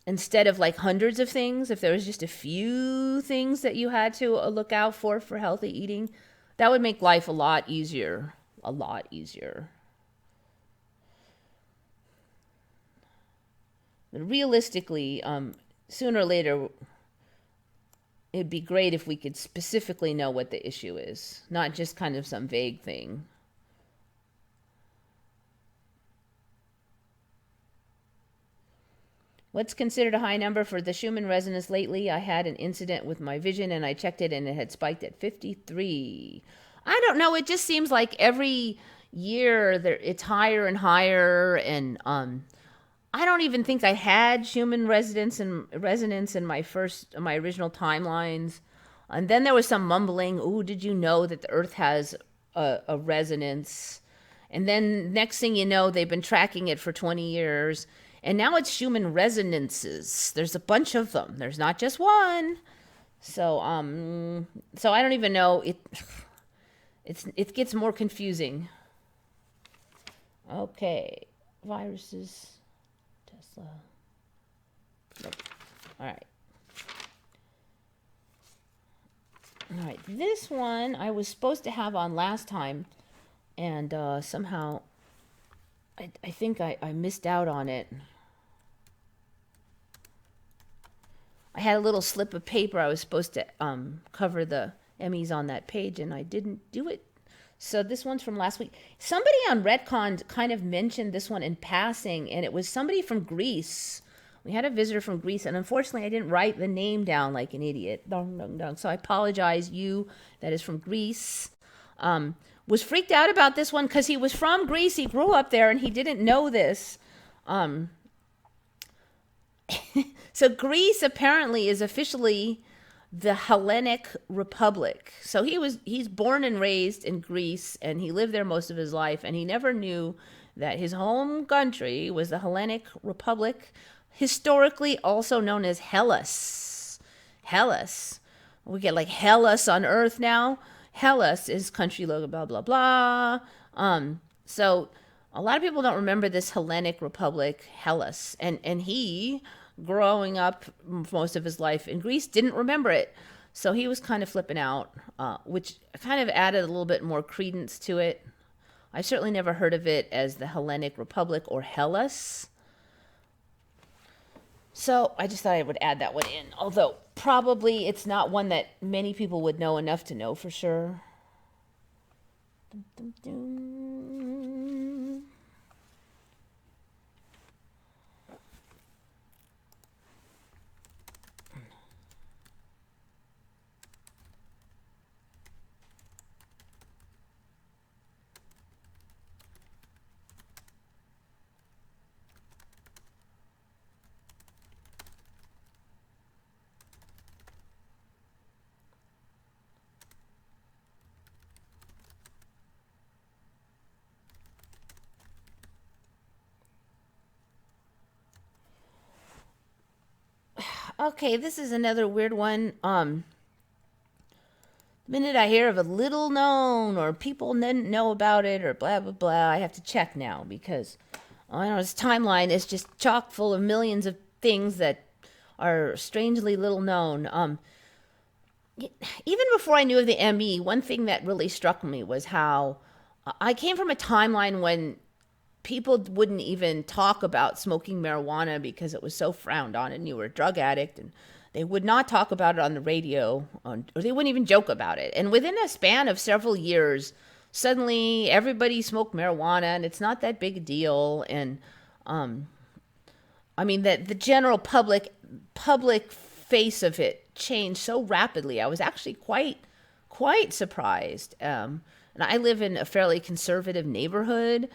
instead of like hundreds of things, if there was just a few things that you had to look out for healthy eating, that would make life a lot easier. a lot easier. But realistically, sooner or later, it'd be great if we could specifically know what the issue is, not just kind of some vague thing. What's considered a high number for the Schumann resonance lately? I had an incident with my vision and I checked it and it had spiked at 53. I don't know. It just seems like every year it's higher and higher. And I don't even think I had Schumann resonance in my original timelines. And then there was some mumbling. Ooh, did you know that the Earth has a resonance? And then next thing you know, they've been tracking it for 20 years. And now it's Schumann resonances. There's a bunch of them. There's not just one. So I don't even know. It gets more confusing. Okay, viruses, Tesla. Nope. All right. All right. This one I was supposed to have on last time, and somehow I think I missed out on it. I had a little slip of paper. I was supposed to cover the Emmys on that page, and I didn't do it. So this one's from last week. Somebody on Retcon kind of mentioned this one in passing, and it was somebody from Greece. We had a visitor from Greece, and unfortunately, I didn't write the name down like an idiot. So I apologize, you that is from Greece. Was freaked out about this one because he was from Greece. He grew up there, and he didn't know this. So Greece apparently is officially the Hellenic Republic. So he's born and raised in Greece, and he lived there most of his life, and he never knew that his home country was the Hellenic Republic, historically also known as Hellas. Hellas. We get like Hellas on Earth now. Hellas is country logo, blah, blah, blah. So a lot of people don't remember this Hellenic Republic, Hellas. And he, growing up most of his life in Greece, didn't remember it. So he was kind of flipping out, which kind of added a little bit more credence to it. I've certainly never heard of it as the Hellenic Republic or Hellas. So I just thought I would add that one in, although probably it's not one that many people would know enough to know for sure. Dum, dum, dum. Okay, this is another weird one. The minute I hear of a little known or people didn't know about it or blah, blah, blah, I have to check now because I know this timeline is just chock full of millions of things that are strangely little known. Even before I knew of the ME, one thing that really struck me was how I came from a timeline when people wouldn't even talk about smoking marijuana because it was so frowned on and you were a drug addict, and they would not talk about it on the radio, or they wouldn't even joke about it. And within a span of several years, suddenly everybody smoked marijuana and it's not that big a deal. And I mean, the general public face of it changed so rapidly. I was actually quite surprised. And I live in a fairly conservative neighborhood,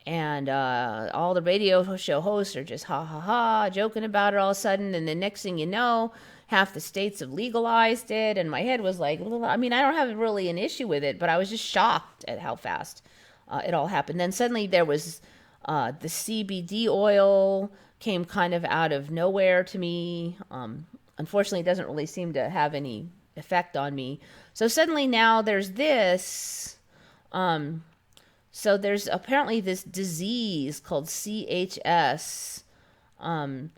and all the radio show hosts are just ha joking about it all of a sudden, and the next thing you know, half the states have legalized it, and my head was like, I mean, I don't have really an issue with it, but I was just shocked at how fast it all happened. Then suddenly there was the CBD oil came kind of out of nowhere to me. Unfortunately, it doesn't really seem to have any effect on me. So suddenly now there's this. So there's apparently this disease called CHS, a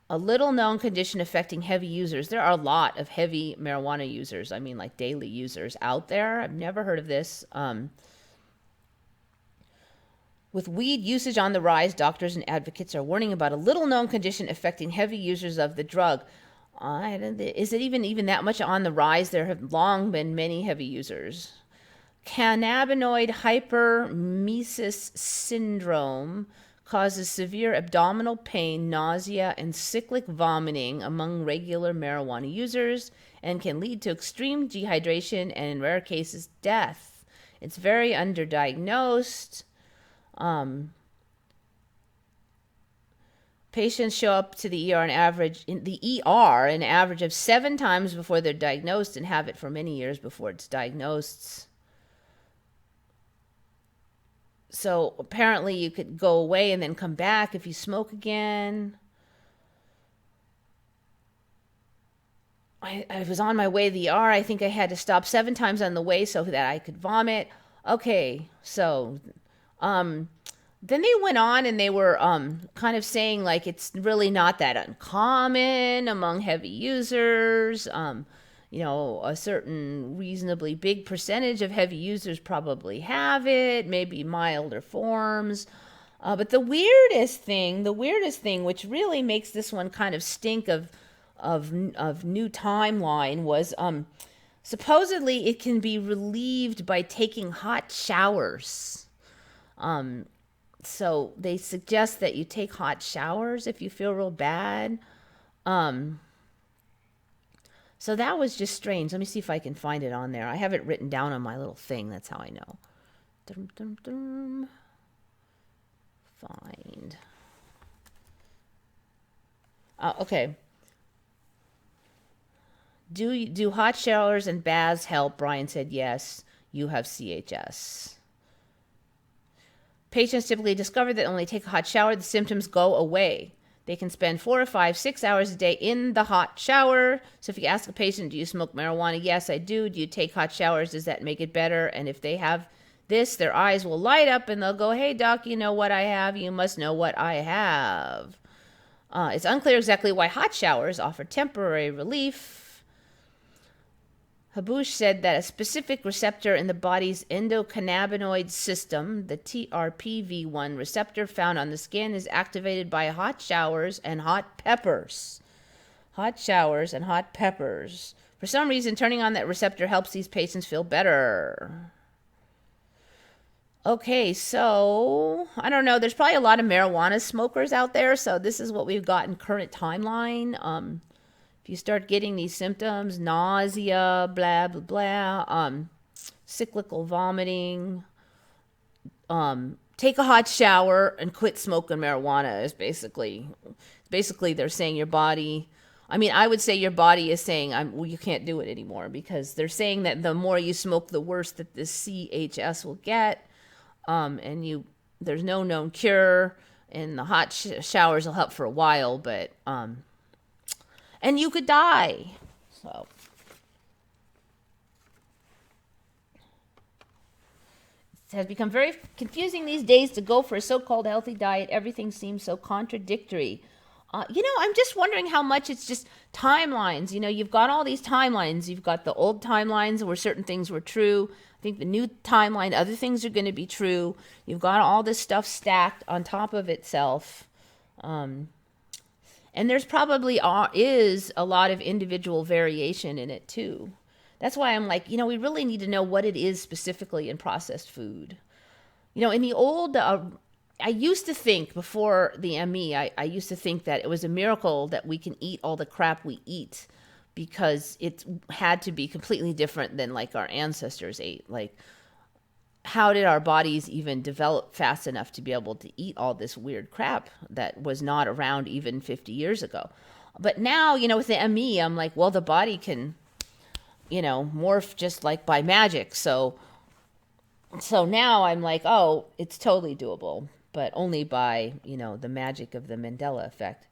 little known condition affecting heavy users. There are a lot of heavy marijuana users. I mean, like daily users out there. I've never heard of this. With weed usage on the rise, doctors and advocates are warning about a little-known condition affecting heavy users of the drug. Is it even that much on the rise? There have long been many heavy users. Cannabinoid hypermesis syndrome causes severe abdominal pain, nausea, and cyclic vomiting among regular marijuana users and can lead to extreme dehydration and, in rare cases, death. It's very underdiagnosed. Patients show up to the ER an average of 7 times before they're diagnosed and have it for many years before it's diagnosed. So apparently you could go away and then come back if you smoke again. I was on my way to the ER. I think I had to stop 7 times on the way so that I could vomit. Okay, so then they went on and they were kind of saying like it's really not that uncommon among heavy users. A certain reasonably big percentage of heavy users probably have it, maybe milder forms. But the weirdest thing, which really makes this one kind of stink of new timeline, was supposedly it can be relieved by taking hot showers. So they suggest that you take hot showers if you feel real bad. So that was just strange. Let me see if I can find it on there. I have it written down on my little thing. That's how I know. Find. Okay. Do hot showers and baths help? Brian said yes. You have CHS. Patients typically discover that when they take a hot shower, the symptoms go away. They can spend 4 or 5, 6 hours a day in the hot shower. So if you ask a patient, do you smoke marijuana? Yes, I do. Do you take hot showers? Does that make it better? And if they have this, their eyes will light up and they'll go, hey, doc, you know what I have? You must know what I have. It's unclear exactly why hot showers offer temporary relief. Habush said that a specific receptor in the body's endocannabinoid system, the TRPV1 receptor found on the skin, is activated by hot showers and hot peppers. Hot showers and hot peppers. For some reason, turning on that receptor helps these patients feel better. Okay, so I don't know. There's probably a lot of marijuana smokers out there, so this is what we've got in current timeline. If you start getting these symptoms, nausea, blah, blah, blah, cyclical vomiting, take a hot shower and quit smoking marijuana is basically they're saying your body, I would say your body is saying, you can't do it anymore, because they're saying that the more you smoke, the worse that this CHS will get, and there's no known cure, and the hot showers will help for a while, but, and you could die. So it has become very confusing these days to go for a so-called healthy diet. Everything seems so contradictory. I'm just wondering how much it's just timelines. You've got all these timelines. You've got the old timelines where certain things were true. I think the new timeline, other things are going to be true. You've got all this stuff stacked on top of itself. And there's probably is a lot of individual variation in it too. That's why I'm like, we really need to know what it is specifically in processed food. In the old, I used to think before the ME, I used to think that it was a miracle that we can eat all the crap we eat, because it had to be completely different than like our ancestors ate. Like, how did our bodies even develop fast enough to be able to eat all this weird crap that was not around even 50 years ago? But now, with the ME, I'm like, well, the body can, morph just like by magic. So now I'm like, oh, it's totally doable, but only by, the magic of the Mandela effect.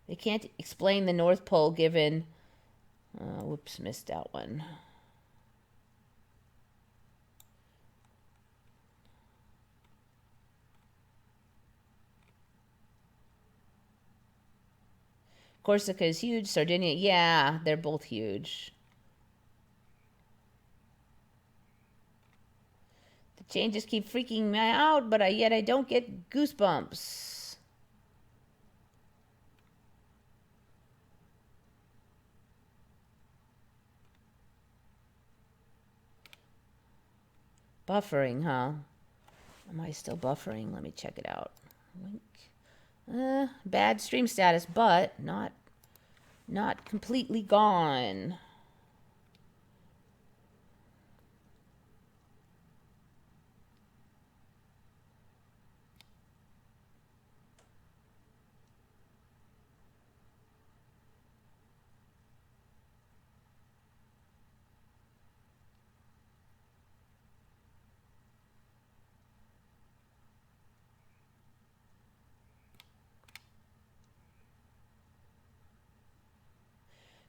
They can't explain the North Pole given... whoops, missed that one. Corsica is huge. Sardinia, yeah, they're both huge. The changes keep freaking me out, but yet I don't get goosebumps. Buffering, huh? Am I still buffering? Let me check it out. Wink. Bad stream status, but not completely gone.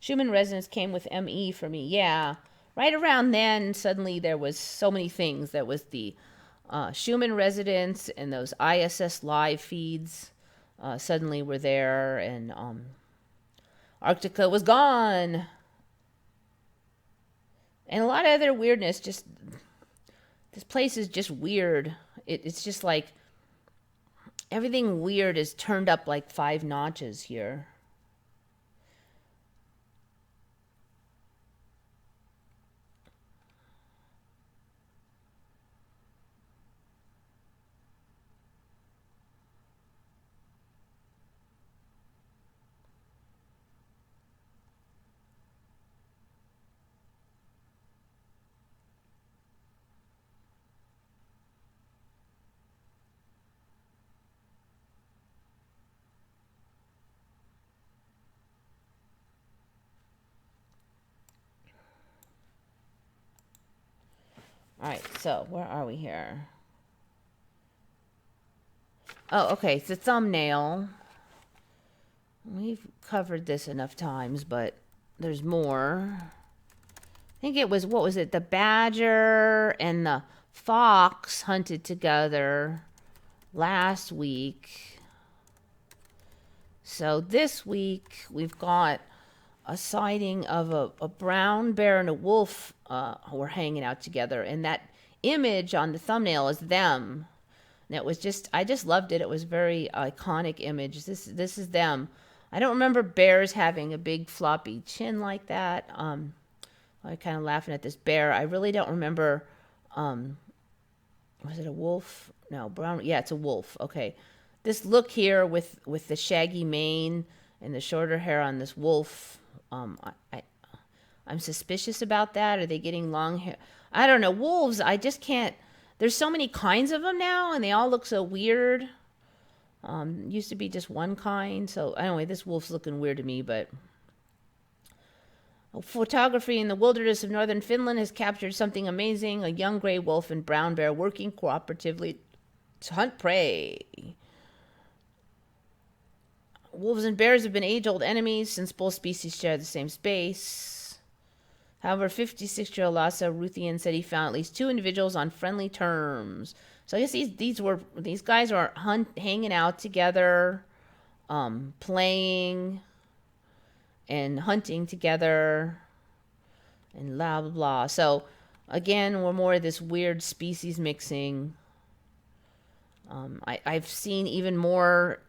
Schumann resonance came with ME for me. Yeah. Right around then, suddenly there was so many things. There was the Schumann resonance and those ISS live feeds suddenly were there, and Arctica was gone. And a lot of other weirdness. Just, this place is just weird. It's just like everything weird is turned up like 5 notches here. All right, so where are we here? Oh, okay, it's a thumbnail. We've covered this enough times, but there's more. I think it was, what was it? The badger and the fox hunted together last week. So this week we've got a sighting of a brown bear and a wolf who were hanging out together. And that image on the thumbnail is them. And it was just, I just loved it. It was a very iconic image. This is them. I don't remember bears having a big floppy chin like that. I'm kind of laughing at this bear. I really don't remember. Was it a wolf? No, brown. Yeah, it's a wolf. Okay. This look here with the shaggy mane and the shorter hair on this wolf. I'm suspicious about that. Are they getting long hair? I don't know. Wolves, I just can't. There's so many kinds of them now, and they all look so weird. Used to be just one kind. So anyway, this wolf's looking weird to me, but photography in the wilderness of northern Finland has captured something amazing. A young gray wolf and brown bear working cooperatively to hunt prey. Wolves and bears have been age-old enemies since both species share the same space. However, 56-year-old Lasse Ruthian said he found at least 2 individuals on friendly terms. So I guess these guys are hanging out together, playing and hunting together, and blah blah blah. So again, we're more of this weird species mixing. I've seen even more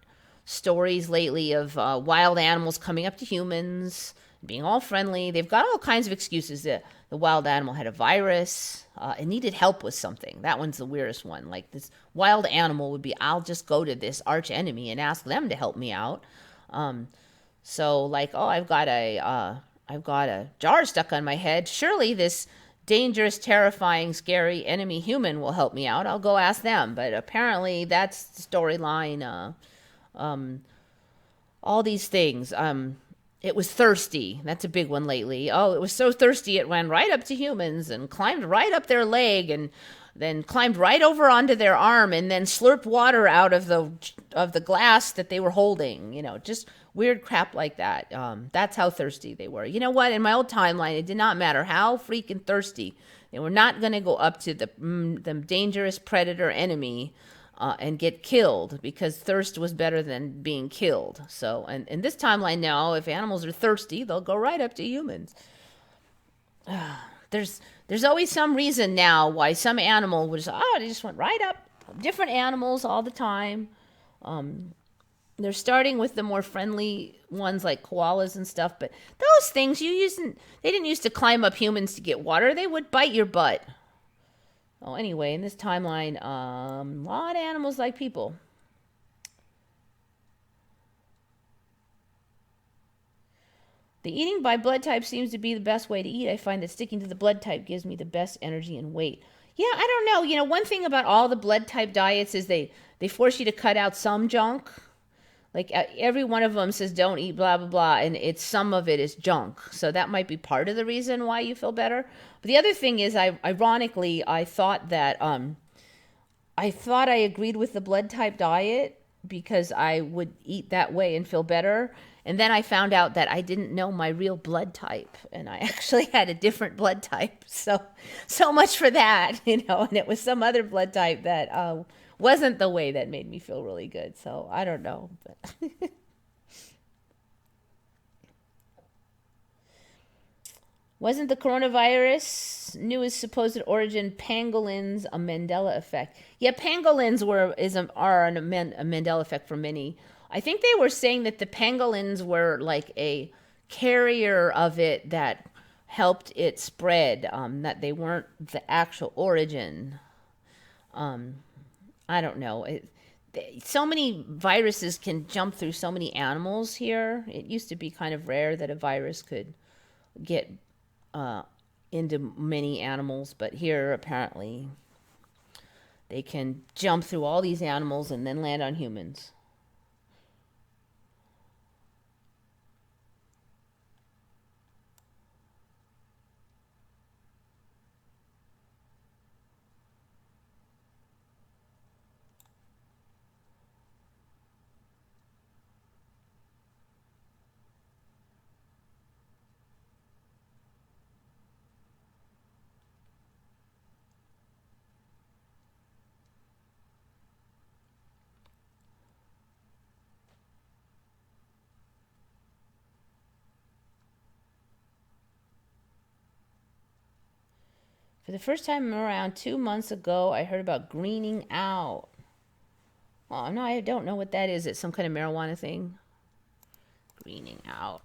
stories lately of wild animals coming up to humans, being all friendly. They've got all kinds of excuses. The wild animal had a virus. It needed help with something. That one's the weirdest one. Like, this wild animal would be, I'll just go to this arch enemy and ask them to help me out. So like, oh, I've got a jar stuck on my head. Surely this dangerous, terrifying, scary enemy human will help me out. I'll go ask them. But apparently that's the storyline. All these things. It was thirsty. That's a big one lately. Oh, it was so thirsty it ran right up to humans and climbed right up their leg and then climbed right over onto their arm and then slurped water out of the glass that they were holding. You know, just weird crap like that. That's how thirsty they were. You know what? In my old timeline, it did not matter how freaking thirsty. They were not going to go up to the dangerous predator enemy and get killed, because thirst was better than being killed. So, and in this timeline now, if animals are thirsty, they'll go right up to humans. there's always some reason now why some animal was, they just went right up. Different animals all the time. They're starting with the more friendly ones like koalas and stuff, but those things they didn't used to climb up humans to get water. They would bite your butt. Oh, anyway, in this timeline, a lot of animals like people. The eating by blood type seems to be the best way to eat. I find that sticking to the blood type gives me the best energy and weight. Yeah, I don't know. You know, one thing about all the blood type diets is they force you to cut out some junk. Like every one of them says don't eat blah, blah, blah. And some of it is junk. So that might be part of the reason why you feel better. But the other thing is, ironically, I thought I agreed with the blood type diet because I would eat that way and feel better. And then I found out that I didn't know my real blood type, and I actually had a different blood type. So much for that, you know. And it was some other blood type that wasn't the way that made me feel really good. So I don't know. But wasn't the coronavirus newest supposed origin pangolins a Mandela effect? Yeah, pangolins are a Mandela effect for many. I think they were saying that the pangolins were like a carrier of it that helped it spread, that they weren't the actual origin. I don't know. So many viruses can jump through so many animals here. It used to be kind of rare that a virus could get into many animals, but here apparently they can jump through all these animals and then land on humans. For the first time around 2 months ago, I heard about greening out. Oh, no, I don't know what that is. It's some kind of marijuana thing. Greening out.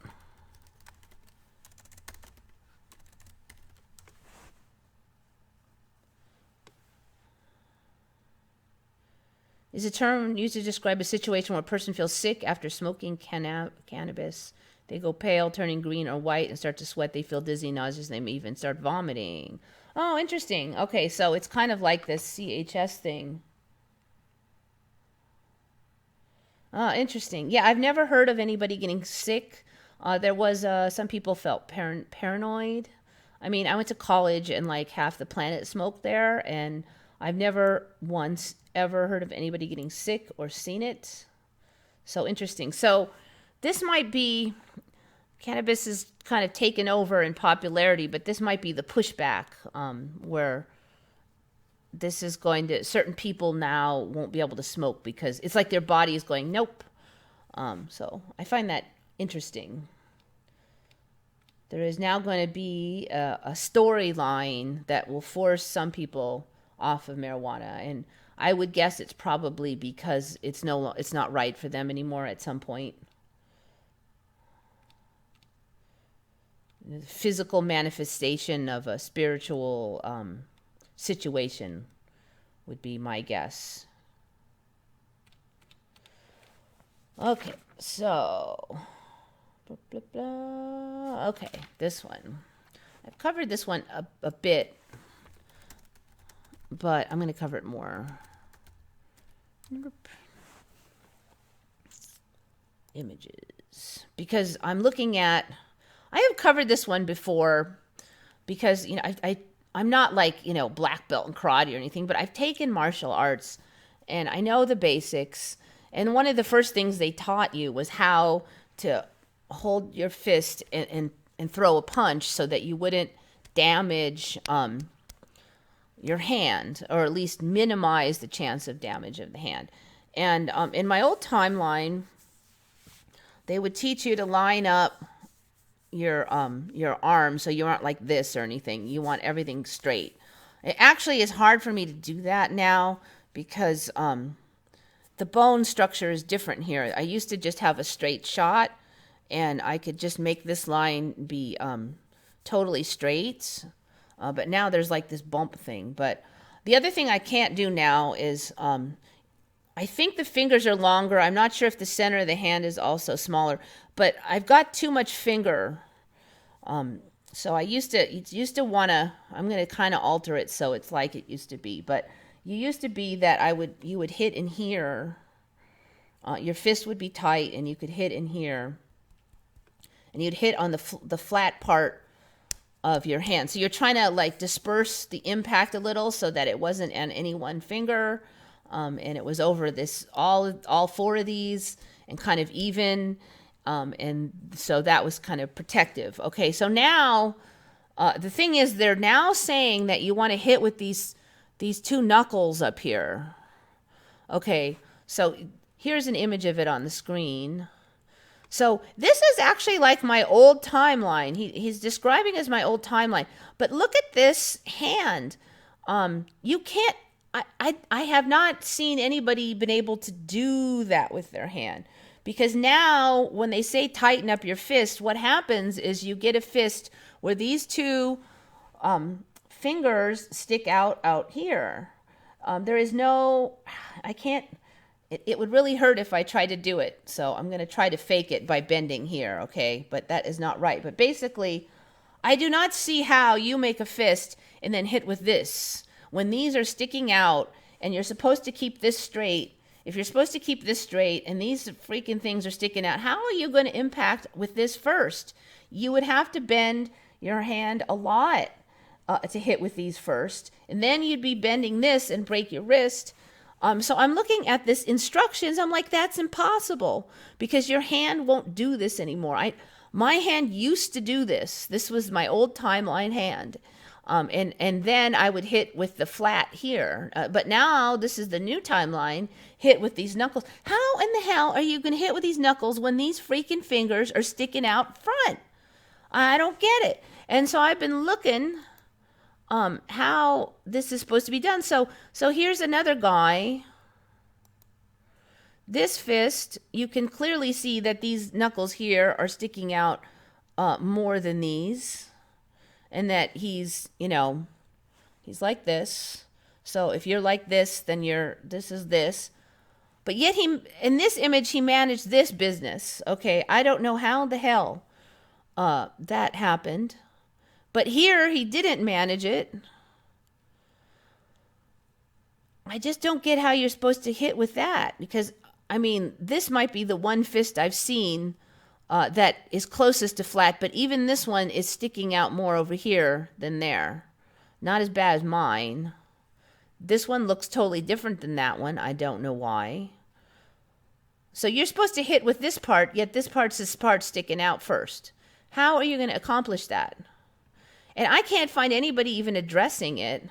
Is a term used to describe a situation where a person feels sick after smoking cannabis. They go pale, turning green or white, and start to sweat. They feel dizzy, nauseous, and they may even start vomiting. Oh, interesting. Okay, so it's kind of like this CHS thing. Interesting. Yeah, I've never heard of anybody getting sick. There was some people felt paranoid. I mean, I went to college and like half the planet smoked there, and I've never once ever heard of anybody getting sick or seen it. So interesting. So this might be, cannabis is kind of taken over in popularity, but this might be the pushback where this is going to, certain people now won't be able to smoke because it's like their body is going, nope. So I find that interesting. There is now going to be a storyline that will force some people off of marijuana, and I would guess it's probably because it's not right for them anymore at some point. The physical manifestation of a spiritual situation would be my guess. Okay, so blah, blah, blah. Okay, this one. I've covered this one a bit, but I'm going to cover it more. Images, because I'm looking at, I have covered this one before because, you know, I'm not like, you know, black belt in karate or anything, but I've taken martial arts and I know the basics. And one of the first things they taught you was how to hold your fist and throw a punch so that you wouldn't damage your hand, or at least minimize the chance of damage of the hand. And in my old timeline, they would teach you to line up your arm so you aren't like this or anything. You want everything straight. It actually is hard for me to do that now because the bone structure is different here. I used to just have a straight shot, and I could just make this line be totally straight. But now there's like this bump thing. But the other thing I can't do now is I think the fingers are longer. I'm not sure if the center of the hand is also smaller, but I've got too much finger. So I used to want to, I'm going to kind of alter it so it's like it used to be. But you used to be that you would hit in here. Your fist would be tight and you could hit in here. And you'd hit on the flat part of your hand. So you're trying to like disperse the impact a little so that it wasn't on any one finger. And it was over this, all four of these and kind of even. And so that was kind of protective. Okay, so now the thing is they're now saying that you want to hit with these two knuckles up here. Okay, so here's an image of it on the screen. So this is actually like my old timeline. He's describing as my old timeline. But look at this hand. You can't, I have not seen anybody been able to do that with their hand. Because now when they say tighten up your fist, what happens is you get a fist where these two fingers stick out here. There is no, I can't, it would really hurt if I tried to do it. So I'm going to try to fake it by bending here, okay? But that is not right. But basically, I do not see how you make a fist and then hit with this. When these are sticking out and you're supposed to keep this straight, if you're supposed to keep this straight and these freaking things are sticking out, how are you going to impact with this first? You would have to bend your hand a lot to hit with these first. And then you'd be bending this and break your wrist. So I'm looking at this instructions. I'm like, that's impossible because your hand won't do this anymore. My hand used to do this. This was my old timeline hand. And then I would hit with the flat here. But now this is the new timeline, hit with these knuckles. How in the hell are you going to hit with these knuckles when these freaking fingers are sticking out front? I don't get it. And so I've been looking how this is supposed to be done. So here's another guy. This fist, you can clearly see that these knuckles here are sticking out more than these. And that he's he's like this. So if you're like this, then this is this. But yet in this image, he managed this business. Okay, I don't know how the hell that happened. But here, he didn't manage it. I just don't get how you're supposed to hit with that. Because, I mean, this might be the one fist I've seen that is closest to flat, but even this one is sticking out more over here than there. Not as bad as mine. This one looks totally different than that one. I don't know why. So you're supposed to hit with this part, yet this part sticking out first. How are you going to accomplish that? And I can't find anybody even addressing it.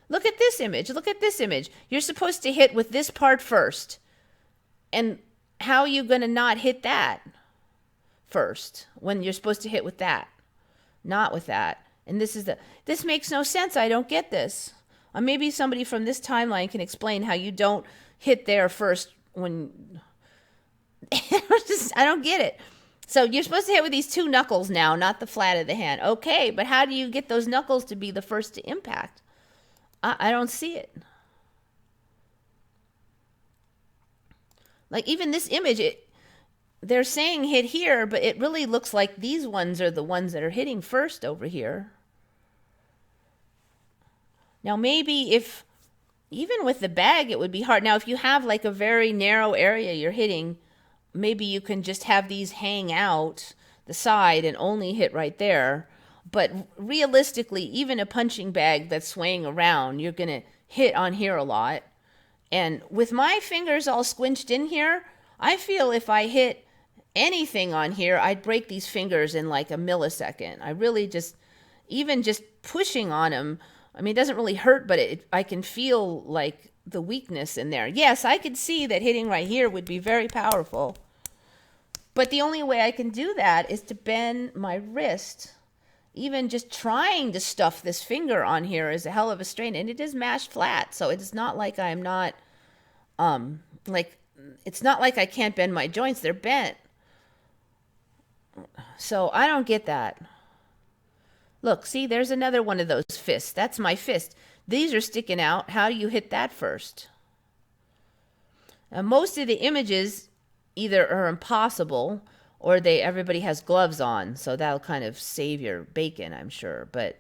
Look at this image. Look at this image. You're supposed to hit with this part first. And how are you going to not hit that first when you're supposed to hit with that? Not with that. And this makes no sense. I don't get this. Or maybe somebody from this timeline can explain how you don't hit there first when I don't get it. So you're supposed to hit with these two knuckles now, not the flat of the hand. Okay, but how do you get those knuckles to be the first to impact? I don't see it. Like even this image, they're saying hit here, but it really looks like these ones are the ones that are hitting first over here. Now maybe if, even with the bag, it would be hard. Now if you have like a very narrow area you're hitting, maybe you can just have these hang out the side and only hit right there. But realistically, even a punching bag that's swaying around, you're going to hit on here a lot. And with my fingers all squinched in here, I feel if I hit anything on here, I'd break these fingers in like a millisecond. I really even just pushing on them, I mean, it doesn't really hurt, but I can feel like the weakness in there. Yes, I could see that hitting right here would be very powerful. But the only way I can do that is to bend my wrist. Even just trying to stuff this finger on here is a hell of a strain, and it is mashed flat, so it's not like I'm not, like, it's not like I can't bend my joints. They're bent. So I don't get that. Look, see, there's another one of those fists. That's my fist. These are sticking out. How do you hit that first? Now, most of the images either are impossible or everybody has gloves on, so that'll kind of save your bacon, I'm sure. But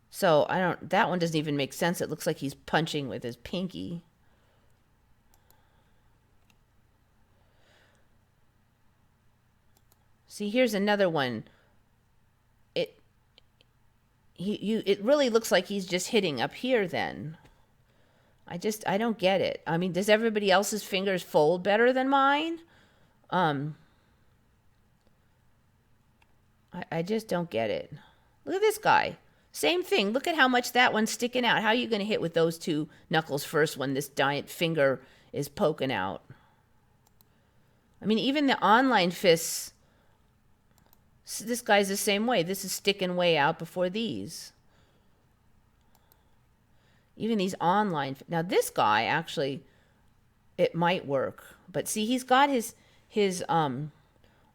so that one doesn't even make sense. It looks like he's punching with his pinky. See, here's another one. It really looks like he's just hitting up here then. I don't get it. I mean, does everybody else's fingers fold better than mine? I just don't get it. Look at this guy. Same thing. Look at how much that one's sticking out. How are you going to hit with those two knuckles first when this giant finger is poking out? I mean, even the online fists, this guy's the same way. This is sticking way out before these. Even these online. Now this guy actually, it might work. But see, he's got his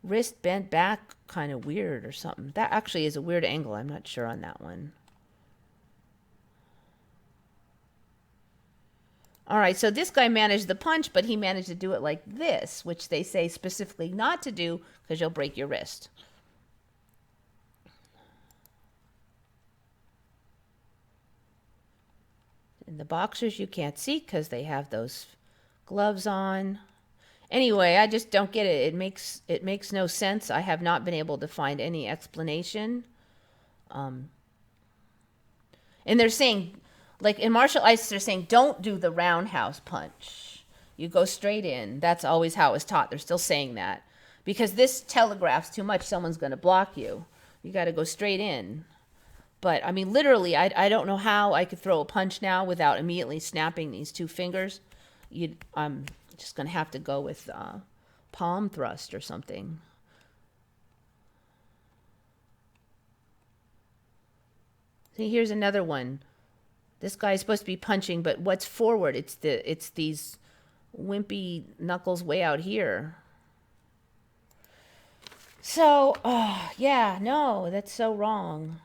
wrist bent back kind of weird or something. That actually is a weird angle. I'm not sure on that one. All right, so this guy managed the punch, but he managed to do it like this, which they say specifically not to do because you'll break your wrist. And the boxers you can't see because they have those gloves on. Anyway, I just don't get it. It makes no sense. I have not been able to find any explanation. And they're saying, like in martial arts, they're saying don't do the roundhouse punch. You go straight in. That's always how it was taught. They're still saying that because this telegraphs too much. Someone's going to block you. You got to go straight in. But, I mean, literally, I don't know how I could throw a punch now without immediately snapping these two fingers. I'm just going to have to go with palm thrust or something. See, here's another one. This guy's supposed to be punching, but what's forward? It's these wimpy knuckles way out here. So, yeah, no, that's so wrong.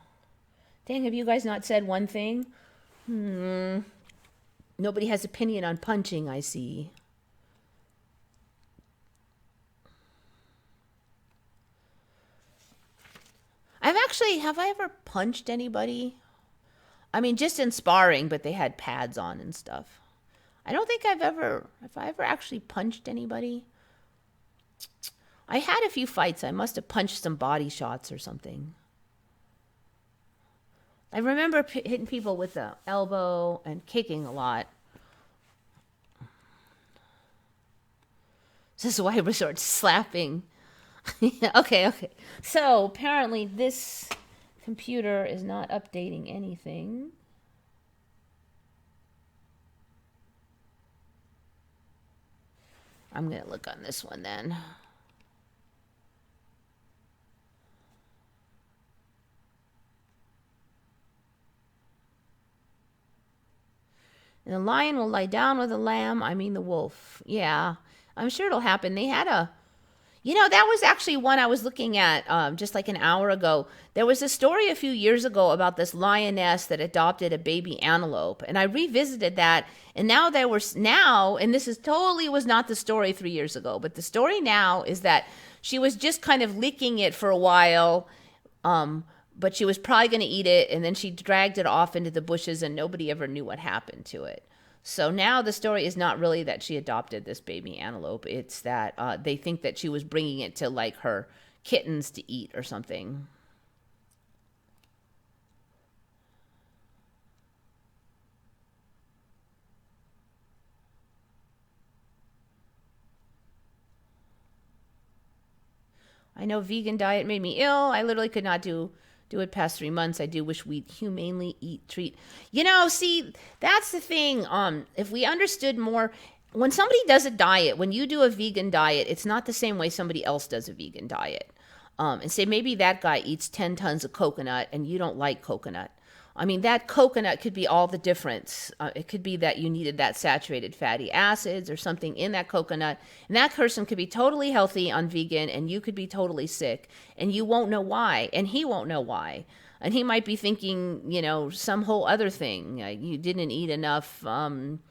Dang, have you guys not said one thing? Nobody has opinion on punching, I see. Have I ever punched anybody? I mean, just in sparring, but they had pads on and stuff. I don't think have I ever actually punched anybody? I had a few fights. I must have punched some body shots or something. I remember hitting people with the elbow and kicking a lot. This is why I resort to slapping. Okay. So apparently this computer is not updating anything. I'm going to look on this one then. And the lion will lie down with the lamb. I mean the wolf. Yeah, I'm sure it'll happen. They had that was actually one I was looking at just like an hour ago. There was a story a few years ago about this lioness that adopted a baby antelope. And I revisited that. And now and this is totally was not the story 3 years ago. But the story now is that she was just kind of licking it for a while. But she was probably going to eat it, and then she dragged it off into the bushes, and nobody ever knew what happened to it. So now the story is not really that she adopted this baby antelope. It's that they think that she was bringing it to, like, her kittens to eat or something. I know vegan diet made me ill. I literally could not do do it past 3 months. I do wish we'd humanely treat. See, that's the thing. If we understood more, when somebody does a diet, when you do a vegan diet, it's not the same way somebody else does a vegan diet. And say maybe that guy eats 10 tons of coconut and you don't like coconut. I mean, that coconut could be all the difference. It could be that you needed that saturated fatty acids or something in that coconut. And that person could be totally healthy on vegan and you could be totally sick. And you won't know why. And he won't know why. And he might be thinking, some whole other thing. You didn't eat enough, vitamin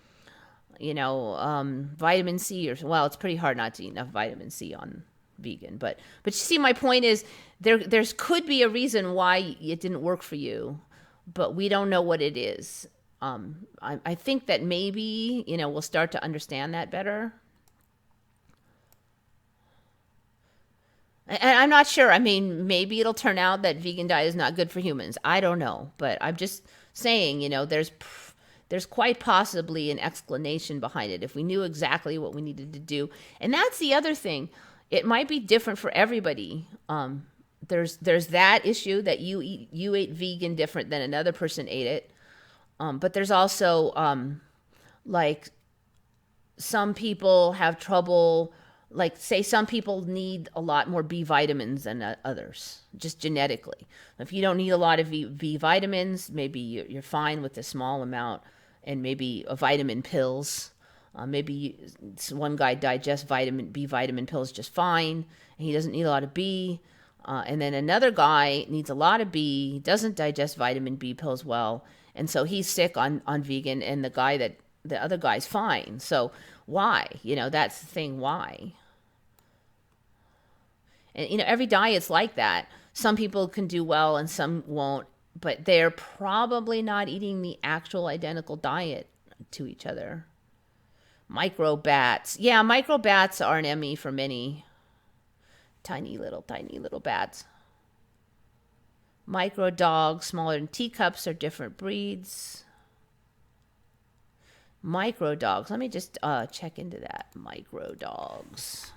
C. It's pretty hard not to eat enough vitamin C on vegan. But you see, my point is there's could be a reason why it didn't work for you. But we don't know what it is. I think that maybe, we'll start to understand that better. And I'm not sure. I mean, maybe it'll turn out that vegan diet is not good for humans. I don't know. But I'm just saying, there's quite possibly an explanation behind it if we knew exactly what we needed to do. And that's the other thing. It might be different for everybody. There's that issue that you ate vegan different than another person ate it. But there's also like some people have trouble, like say some people need a lot more B vitamins than others, just genetically. If you don't need a lot of B vitamins, maybe you're fine with a small amount, and maybe vitamin pills. Maybe one guy digests B vitamin pills just fine, and he doesn't need a lot of B. And then another guy needs a lot of B, doesn't digest vitamin B pills well, and so he's sick on vegan, and the other guy's fine. So why? That's the thing. Why? And every diet's like that. Some people can do well and some won't, but they're probably not eating the actual identical diet to each other. Microbats. Yeah, microbats are an enemy for many. Tiny little bats. Micro dogs, smaller than teacups, are different breeds. Micro dogs. Let me just check into that. Micro dogs.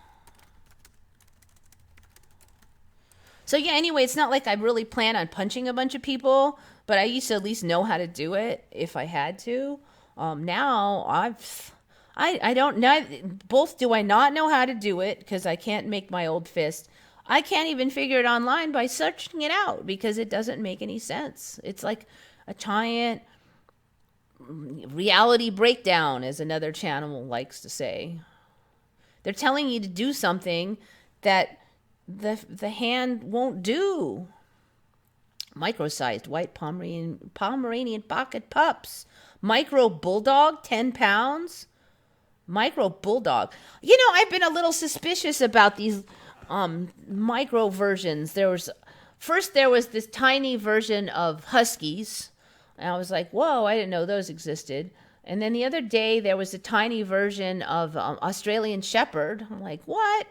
So yeah, anyway, it's not like I really plan on punching a bunch of people, but I used to at least know how to do it if I had to. Now I don't know. Both do I not know how to do it because I can't make my old fist. I can't even figure it online by searching it out because it doesn't make any sense. It's like a giant reality breakdown, as another channel likes to say. They're telling you to do something that the hand won't do. Micro-sized white Pomeranian pocket pups. Micro bulldog, 10 pounds. Micro bulldog. I've been a little suspicious about these micro versions. There was this tiny version of huskies, and I was like, whoa, I didn't know those existed. And then the other day there was a tiny version of Australian Shepherd. I'm like, what?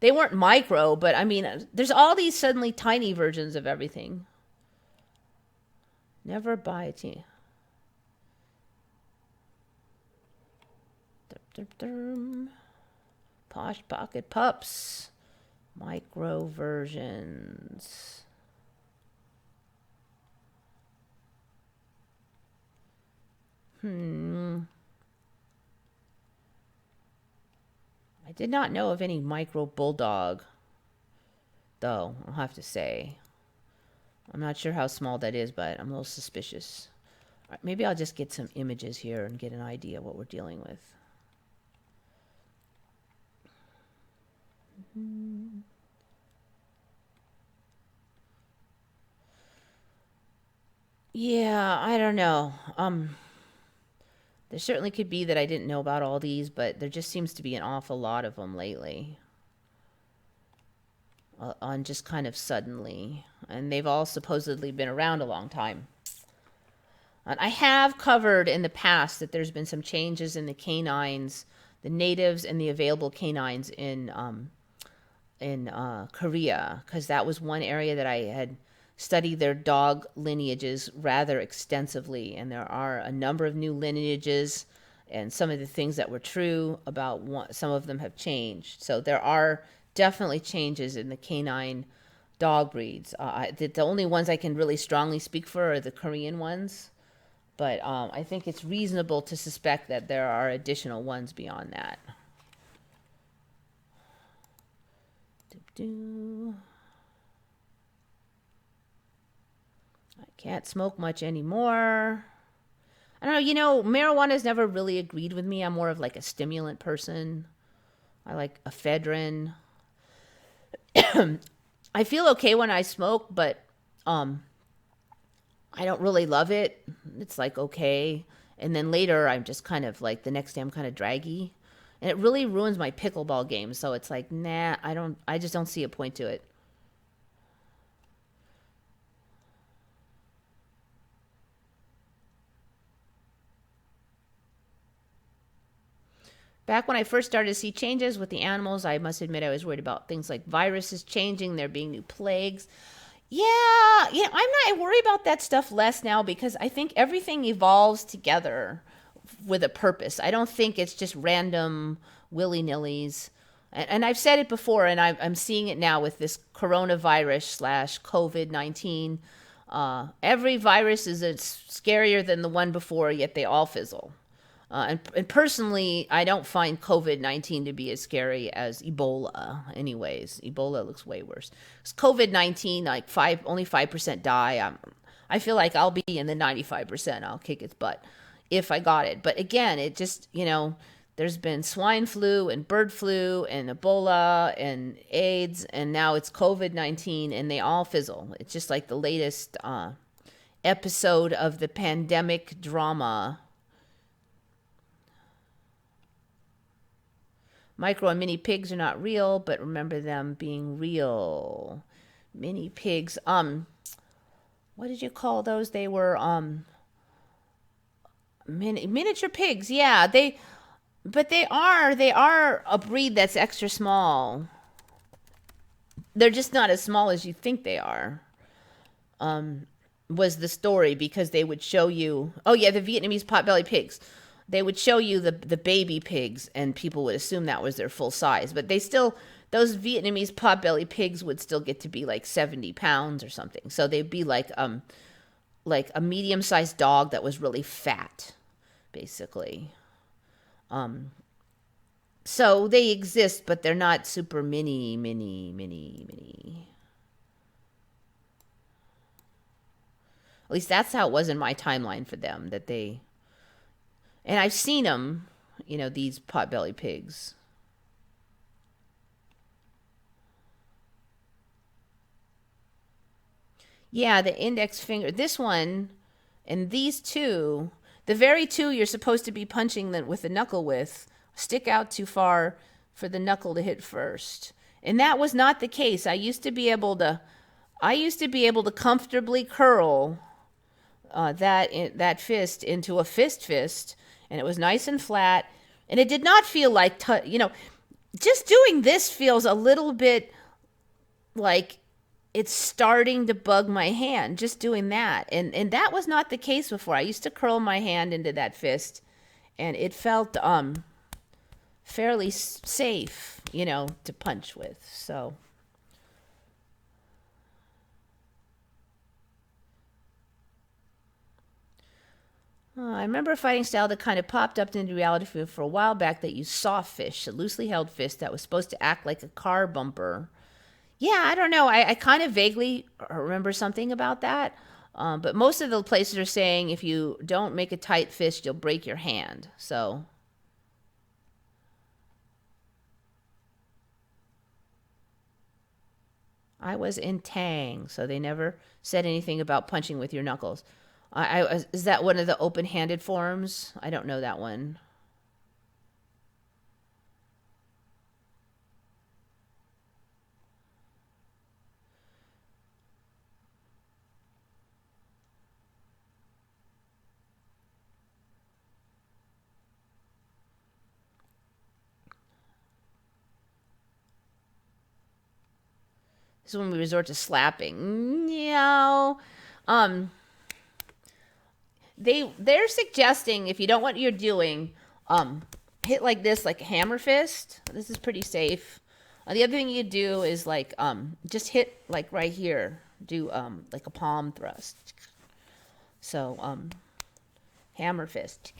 They weren't micro, but I mean, there's all these suddenly tiny versions of everything. Never buy a tea. Posh pocket pups. Micro versions. I did not know of any micro bulldog, though, I'll have to say. I'm not sure how small that is, but I'm a little suspicious. All right, maybe I'll just get some images here and get an idea of what we're dealing with. Yeah, I don't know. There certainly could be that I didn't know about all these, but there just seems to be an awful lot of them lately. On just kind of suddenly. And they've all supposedly been around a long time. And I have covered in the past that there's been some changes in the canines, the natives and the available canines in Korea, because that was one area that I had studied their dog lineages rather extensively, and there are a number of new lineages, and some of the things that were true about some of them have changed. So there are definitely changes in the canine dog breeds. The only ones I can really strongly speak for are the Korean ones, but I think it's reasonable to suspect that there are additional ones beyond that. I can't smoke much anymore. I don't know, marijuana's never really agreed with me. I'm more of like a stimulant person. I like ephedrine. I feel okay when I smoke, but I don't really love it. It's like okay. And then later I'm just kind of like the next day I'm kind of draggy. And it really ruins my pickleball game. So it's like, nah, I just don't see a point to it. Back when I first started to see changes with the animals, I must admit I was worried about things like viruses changing, there being new plagues. Yeah, I'm not worried about that stuff less now because I think everything evolves together with a purpose. I don't think it's just random willy-nillys. And I've said it before, and I'm seeing it now with this coronavirus slash COVID-19. Every virus is scarier than the one before, yet they all fizzle. And personally, I don't find COVID-19 to be as scary as Ebola. Anyways, Ebola looks way worse. COVID-19, like only 5% die. I feel like I'll be in the 95%. I'll kick its butt if I got it. But again, it just, there's been swine flu and bird flu and Ebola and AIDS, and now it's COVID-19, and they all fizzle. It's just like the latest episode of the pandemic drama. Micro and mini pigs are not real, but remember them being real. Mini pigs. What did you call those? They were miniature pigs. Yeah, they are a breed that's extra small. They're just not as small as you think they are. Was the story, because they would show you, oh yeah, the Vietnamese potbelly pigs. They would show you the baby pigs, and people would assume that was their full size. But those Vietnamese potbelly pigs would still get to be like 70 pounds or something. So they'd be like a medium-sized dog that was really fat, basically. So they exist, but they're not super mini. At least that's how it was in my timeline for them, and I've seen them, these potbelly pigs. Yeah, the index finger. This one and these two, the very two you're supposed to be punching with the knuckle with, stick out too far for the knuckle to hit first. And that was not the case. I used to be able to comfortably curl that fist into a fist, and it was nice and flat, and it did not feel like just doing this feels a little bit like it's starting to bug my hand, just doing that, and that was not the case before. I used to curl my hand into that fist, and it felt fairly safe, to punch with. So I remember a fighting style that kind of popped up into reality for a while back that used soft fish, a loosely held fist that was supposed to act like a car bumper. Yeah, I don't know. I kind of vaguely remember something about that. But most of the places are saying if you don't make a tight fist, you'll break your hand. So I was in Tang, so they never said anything about punching with your knuckles. Is that one of the open-handed forms? I don't know that one. This is when we resort to slapping. Meow. They're suggesting if you don't know what you're doing, hit like this, like a hammer fist. This is pretty safe. The other thing you do is like just hit like right here. Do like a palm thrust. So hammer fist.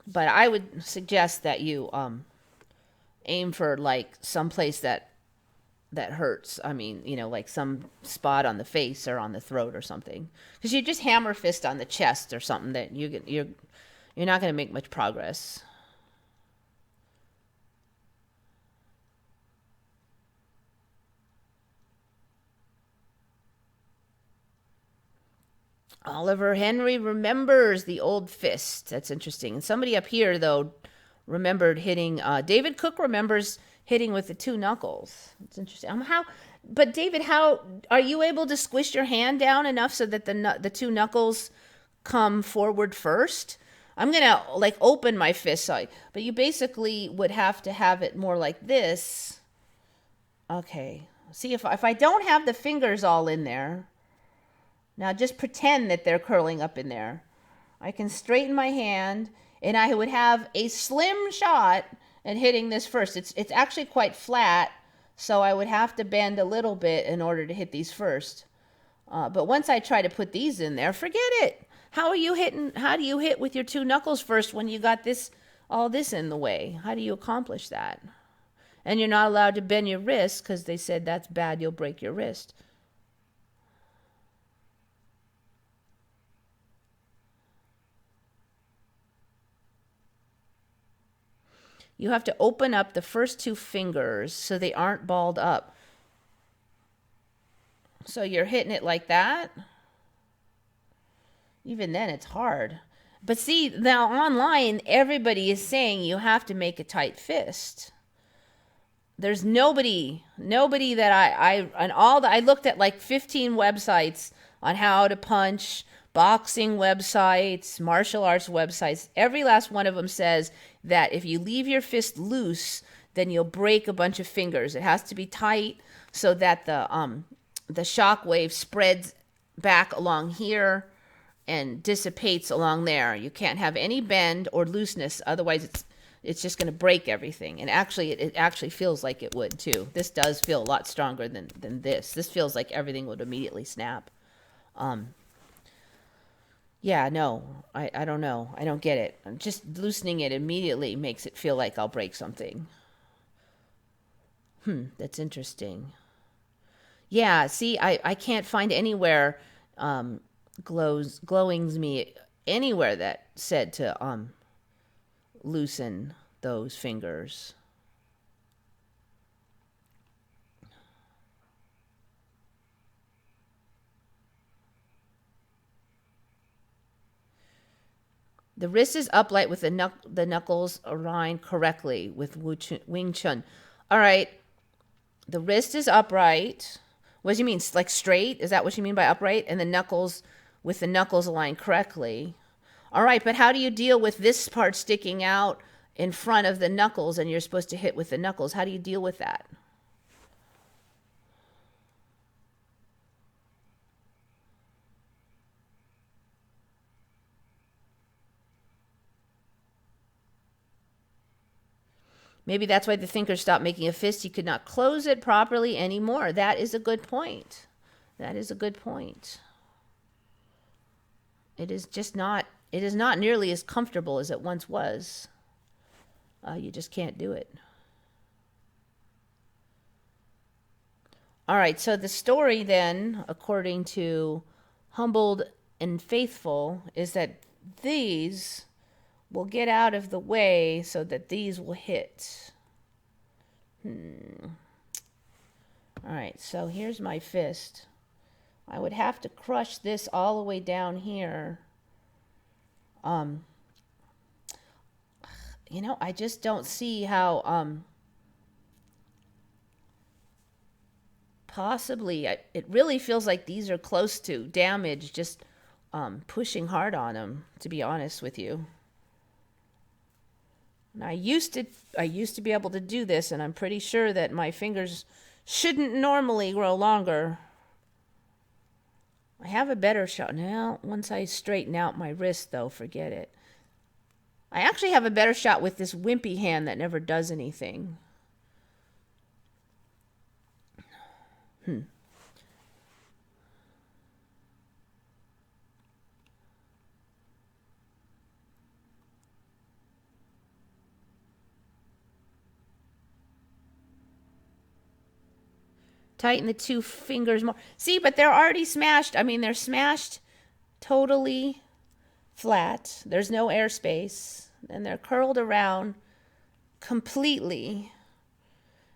But I would suggest that you aim for like someplace that hurts. I mean, you know, like some spot on the face or on the throat or something. Because you just hammer fist on the chest or something that you're not going to make much progress. Oliver Henry remembers the old fist. That's interesting. And somebody up here, though, remembered hitting. David Cook remembers hitting with the two knuckles. It's interesting. But David, how are you able to squish your hand down enough so that the two knuckles come forward first? I'm gonna like open my fist, but you basically would have to have it more like this. Okay. See if I don't have the fingers all in there. Now just pretend that they're curling up in there. I can straighten my hand and I would have a slim shot at hitting this first. It's actually quite flat, so I would have to bend a little bit in order to hit these first. But once I try to put these in there, forget it. How do you hit with your two knuckles first when you got all this in the way? How do you accomplish that? And you're not allowed to bend your wrist because they said that's bad, you'll break your wrist. You have to open up the first two fingers so they aren't balled up. So you're hitting it like that. Even then, it's hard. But see, now online, everybody is saying you have to make a tight fist. There's nobody that I looked at like 15 websites on how to punch, boxing websites, martial arts websites. Every last one of them says that if you leave your fist loose, then you'll break a bunch of fingers. It has to be tight so that the shock wave spreads back along here and dissipates along there. You can't have any bend or looseness, otherwise it's just going to break everything. And actually, it actually feels like it would too. This does feel a lot stronger than this. This feels like everything would immediately snap. Yeah, no, I don't know. I don't get it. Just loosening it immediately makes it feel like I'll break something. That's interesting. Yeah, see, I can't find anywhere glowings me anywhere that said to loosen those fingers. The wrist is upright with the knuckles aligned correctly with Wing Chun. All right, the wrist is upright. What do you mean, like straight? Is that what you mean by upright? And the knuckles with the knuckles aligned correctly. All right, but how do you deal with this part sticking out in front of the knuckles and you're supposed to hit with the knuckles? How do you deal with that? Maybe that's why the thinker stopped making a fist. He could not close it properly anymore. That is a good point. That is a good point. It is not nearly as comfortable as it once was. You just can't do it. All right, so the story then, according to Humbled and Faithful, is that these will get out of the way so that these will hit. All right, so here's my fist. I would have to crush this all the way down here. I just don't see how possibly it really feels like these are close to damage, just pushing hard on them, to be honest with you. And I used to be able to do this, and I'm pretty sure that my fingers shouldn't normally grow longer. I have a better shot now. Once I straighten out my wrist, though, forget it. I actually have a better shot with this wimpy hand that never does anything. Tighten the two fingers more. See, but they're already smashed. I mean, they're smashed totally flat. There's no airspace. And they're curled around completely.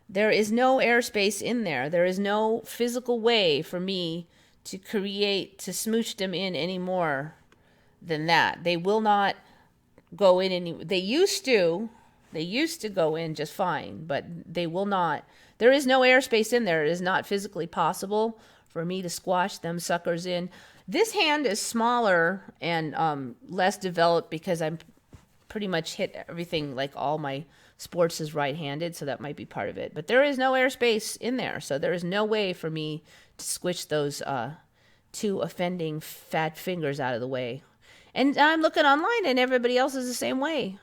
There is no airspace in there. There is no physical way for me to smooch them in any more than that. They will not go in any. They used to go in just fine, but they will not. There is no airspace in there. It is not physically possible for me to squash them suckers in. This hand is smaller and less developed because I'm pretty much hit everything, like all my sports is right-handed, so that might be part of it. But there is no airspace in there, so there is no way for me to squish those two offending fat fingers out of the way. And I'm looking online, and everybody else is the same way.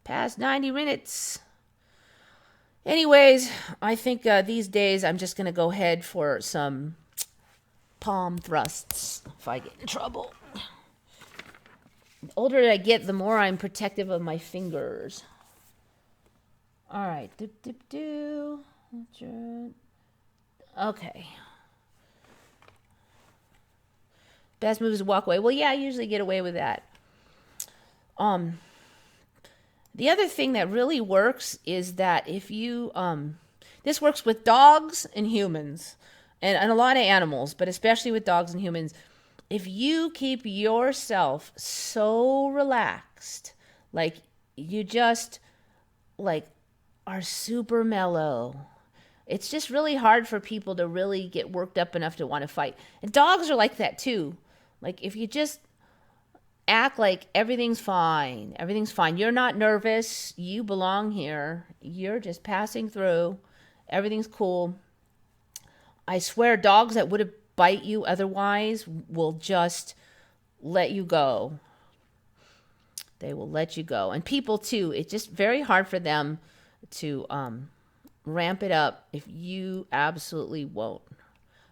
Past 90 minutes. Anyways, I think these days I'm just going to go head for some palm thrusts if I get in trouble. The older I get, the more I'm protective of my fingers. All right. Okay. Best move is to walk away. Well, yeah, I usually get away with that. The other thing that really works is that if you, this works with dogs and humans and a lot of animals, but especially with dogs and humans. If you keep yourself so relaxed, like you just like are super mellow, it's just really hard for people to really get worked up enough to want to fight. And dogs are like that too. Like if you just act like everything's fine. You're not nervous. You belong here. You're just passing through. Everything's cool. I swear dogs that would have bite you otherwise will just let you go. They will let you go. And people too, it's just very hard for them to ramp it up if you absolutely won't.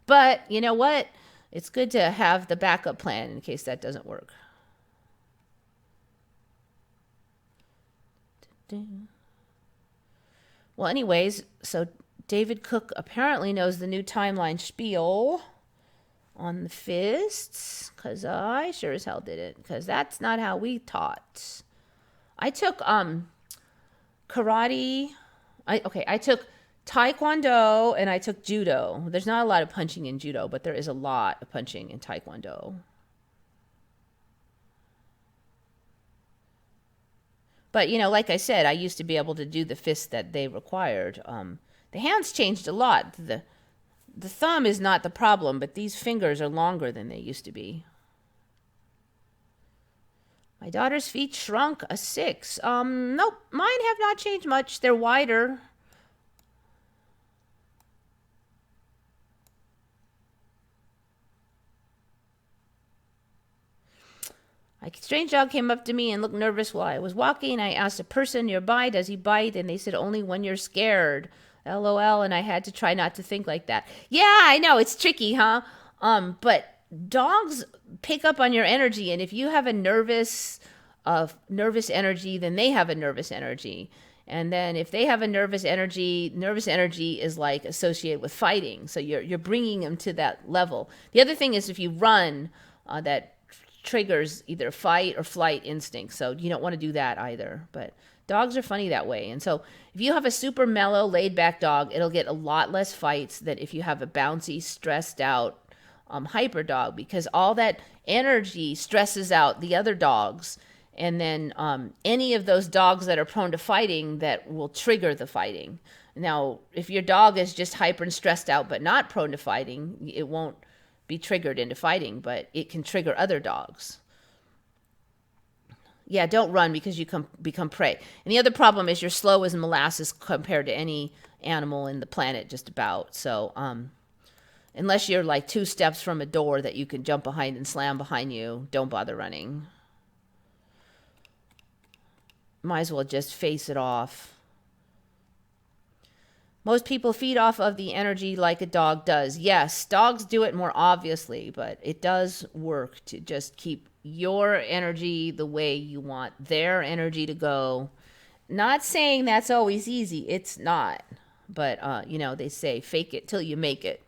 But you know what? It's good to have the backup plan in case that doesn't work. Well, anyways, so David Cook apparently knows the new timeline spiel on the fists, because I sure as hell didn't, because that's not how we taught. I took karate. I took taekwondo and I took judo. There's not a lot of punching in judo, but there is a lot of punching in taekwondo. But, you know, like I said, I used to be able to do the fists that they required. The hands changed a lot. The thumb is not the problem, but these fingers are longer than they used to be. My daughter's feet shrunk a 6. Nope, mine have not changed much. They're wider. A strange dog came up to me and looked nervous while I was walking. I asked a person nearby, does he bite? And they said, only when you're scared. LOL, and I had to try not to think like that. Yeah, I know, it's tricky, huh? But dogs pick up on your energy, and if you have a nervous energy, then they have a nervous energy. And then if they have a nervous energy is like associated with fighting. So you're bringing them to that level. The other thing is if you run, that triggers either fight or flight instinct. So you don't want to do that either. But dogs are funny that way. And so if you have a super mellow, laid back dog, it'll get a lot less fights than if you have a bouncy, stressed out, hyper dog, because all that energy stresses out the other dogs. And then any of those dogs that are prone to fighting, that will trigger the fighting. Now, if your dog is just hyper and stressed out but not prone to fighting, it won't be triggered into fighting, but it can trigger other dogs. Yeah, don't run because you become prey. And the other problem is you're slow as molasses compared to any animal in the planet, just about. So Unless you're like 2 steps from a door that you can jump behind and slam behind you, don't bother running. Might as well just face it off. Most people feed off of the energy like a dog does. Yes, dogs do it more obviously, but it does work to just keep your energy the way you want their energy to go. Not saying that's always easy. It's not. But, you know, they say fake it till you make it.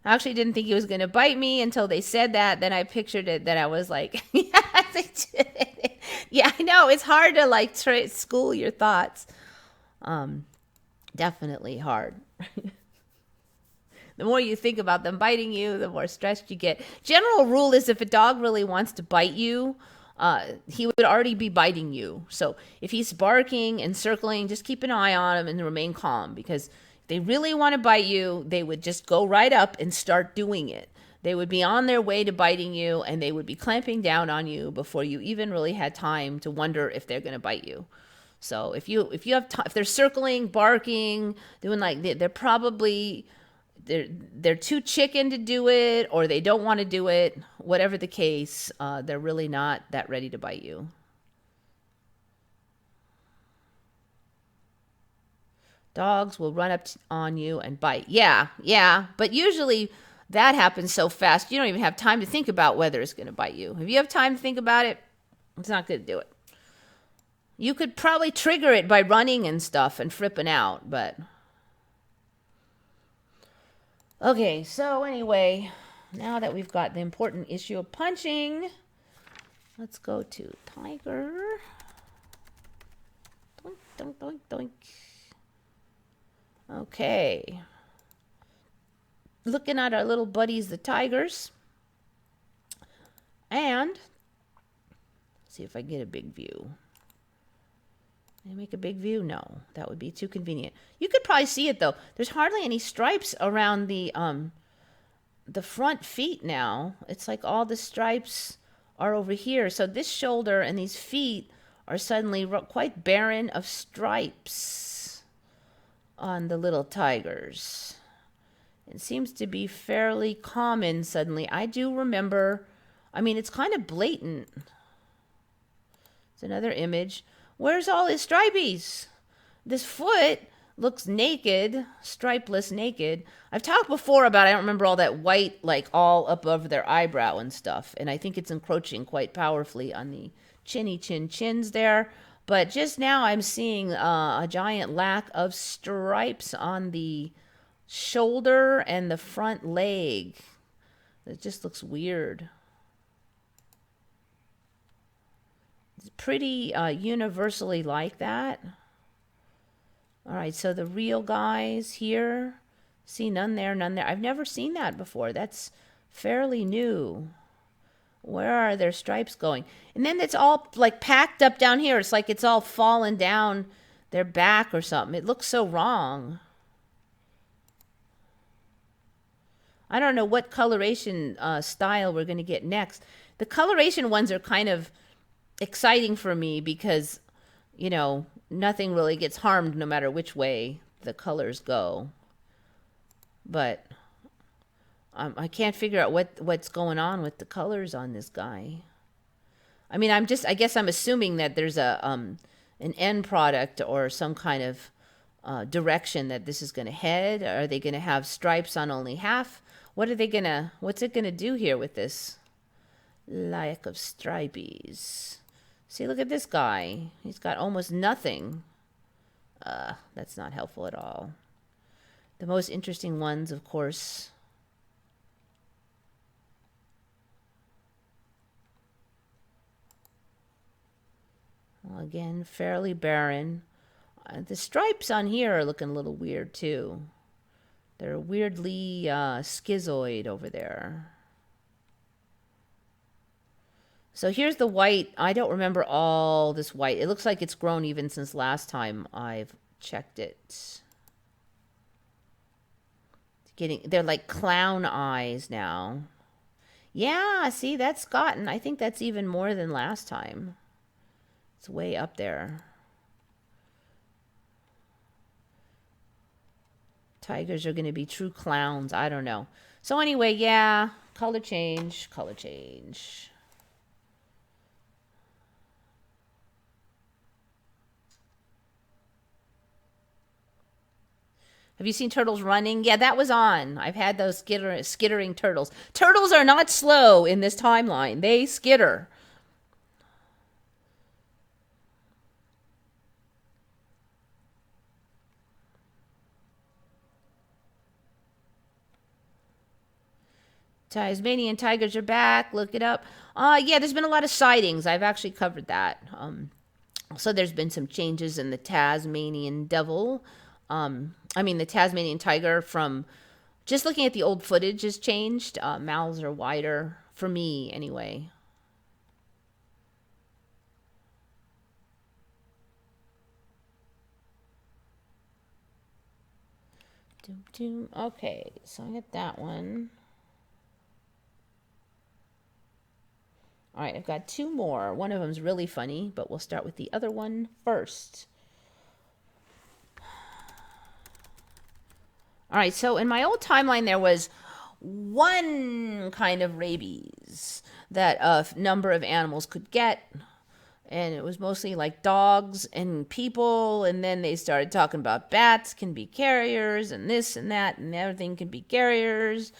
I actually didn't think he was going to bite me until they said that. Then I pictured it. Then I was like, yeah, they did it. Yeah, I know. It's hard to like school your thoughts. Definitely hard. The more you think about them biting you, the more stressed you get. General rule is if a dog really wants to bite you, he would already be biting you. So if he's barking and circling, just keep an eye on him and remain calm, because if they really want to bite you, they would just go right up and start doing it. They would be on their way to biting you, and they would be clamping down on you before you even really had time to wonder if they're going to bite you. So if they're circling, barking, doing like, they're probably they're too chicken to do it, or they don't want to do it. Whatever the case, they're really not that ready to bite you. Dogs will run up on you and bite. Yeah, but usually that happens so fast you don't even have time to think about whether it's going to bite you. If you have time to think about it, it's not going to do it. You could probably trigger it by running and stuff and fripping out, but... Okay, so anyway, now that we've got the important issue of punching, let's go to tiger. Doink, doink, doink, doink. Okay. Looking at our little buddies, the tigers. And see if I get a big view. Can I make a big view? No, that would be too convenient. You could probably see it though. There's hardly any stripes around the front feet now. It's like all the stripes are over here. So this shoulder and these feet are suddenly quite barren of stripes on the little tigers. It seems to be fairly common suddenly. I do remember, I mean, it's kind of blatant. It's another image. Where's all his stripies? This foot looks naked, stripeless naked. I've talked before about, I don't remember all that white, like all up over their eyebrow and stuff. And I think it's encroaching quite powerfully on the chins there. But just now I'm seeing a giant lack of stripes on the shoulder and the front leg. It just looks weird. It's pretty universally like that. All right, so the real guys here. See, none there, none there. I've never seen that before. That's fairly new. Where are their stripes going? And then it's all like packed up down here. It's like it's all fallen down their back or something. It looks so wrong. I don't know what coloration style we're going to get next. The coloration ones are kind of exciting for me because, you know, nothing really gets harmed no matter which way the colors go. But I can't figure out what's going on with the colors on this guy. I mean, I guess I'm assuming that there's an end product or some kind of direction that this is going to head. Are they going to have stripes on only half? What's it going to do here with this lack of stripies? See, look at this guy. He's got almost nothing. That's not helpful at all. The most interesting ones, of course. Well, again, fairly barren. The stripes on here are looking a little weird, too. They're weirdly schizoid over there. So here's the white. I don't remember all this white. It looks like it's grown even since last time I've checked it. They're like clown eyes now. Yeah, see, that's gotten, I think that's even more than last time. It's way up there. Tigers are going to be true clowns. I don't know. So anyway, yeah, color change, color change. Have you seen turtles running? Yeah, that was on. I've had those skittering turtles. Turtles are not slow in this timeline. They skitter. Tasmanian tigers are back. Look it up. Yeah, there's been a lot of sightings. I've actually covered that. So there's been some changes in the Tasmanian devil. The Tasmanian tiger from just looking at the old footage has changed. Mouths are wider, for me anyway. Okay, so I get that one. All right, I've got two more. One of them's really funny, but we'll start with the other one first. All right, so in my old timeline, there was one kind of rabies that a number of animals could get. And it was mostly like dogs and people. And then they started talking about bats can be carriers and this and that and everything can be carriers.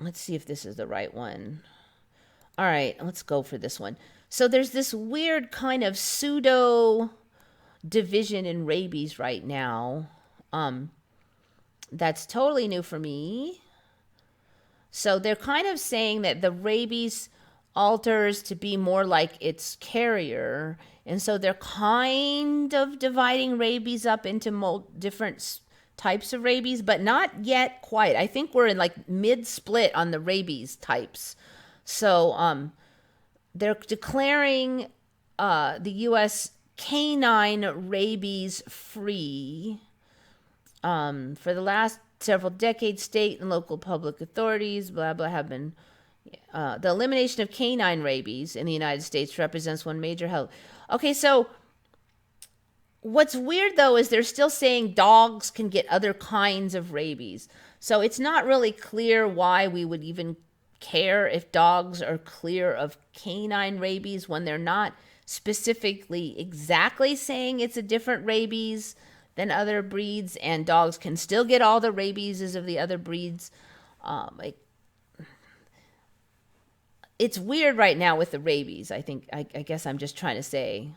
Let's see if this is the right one. All right, let's go for this one. So there's this weird kind of pseudo division in rabies right now. That's totally new for me. So they're kind of saying that the rabies alters to be more like its carrier. And so they're kind of dividing rabies up into different types of rabies, but not yet quite. I think we're in like mid-split on the rabies types. So they're declaring the U.S. canine rabies free. For the last several decades, state and local public authorities, blah, blah, have been... the elimination of canine rabies in the United States represents one major health... Okay, so what's weird, though, is they're still saying dogs can get other kinds of rabies. So it's not really clear why we would even care if dogs are clear of canine rabies when they're not specifically exactly saying it's a different rabies than other breeds, and dogs can still get all the rabies of the other breeds. It's weird right now with the rabies. I guess I'm just trying to say.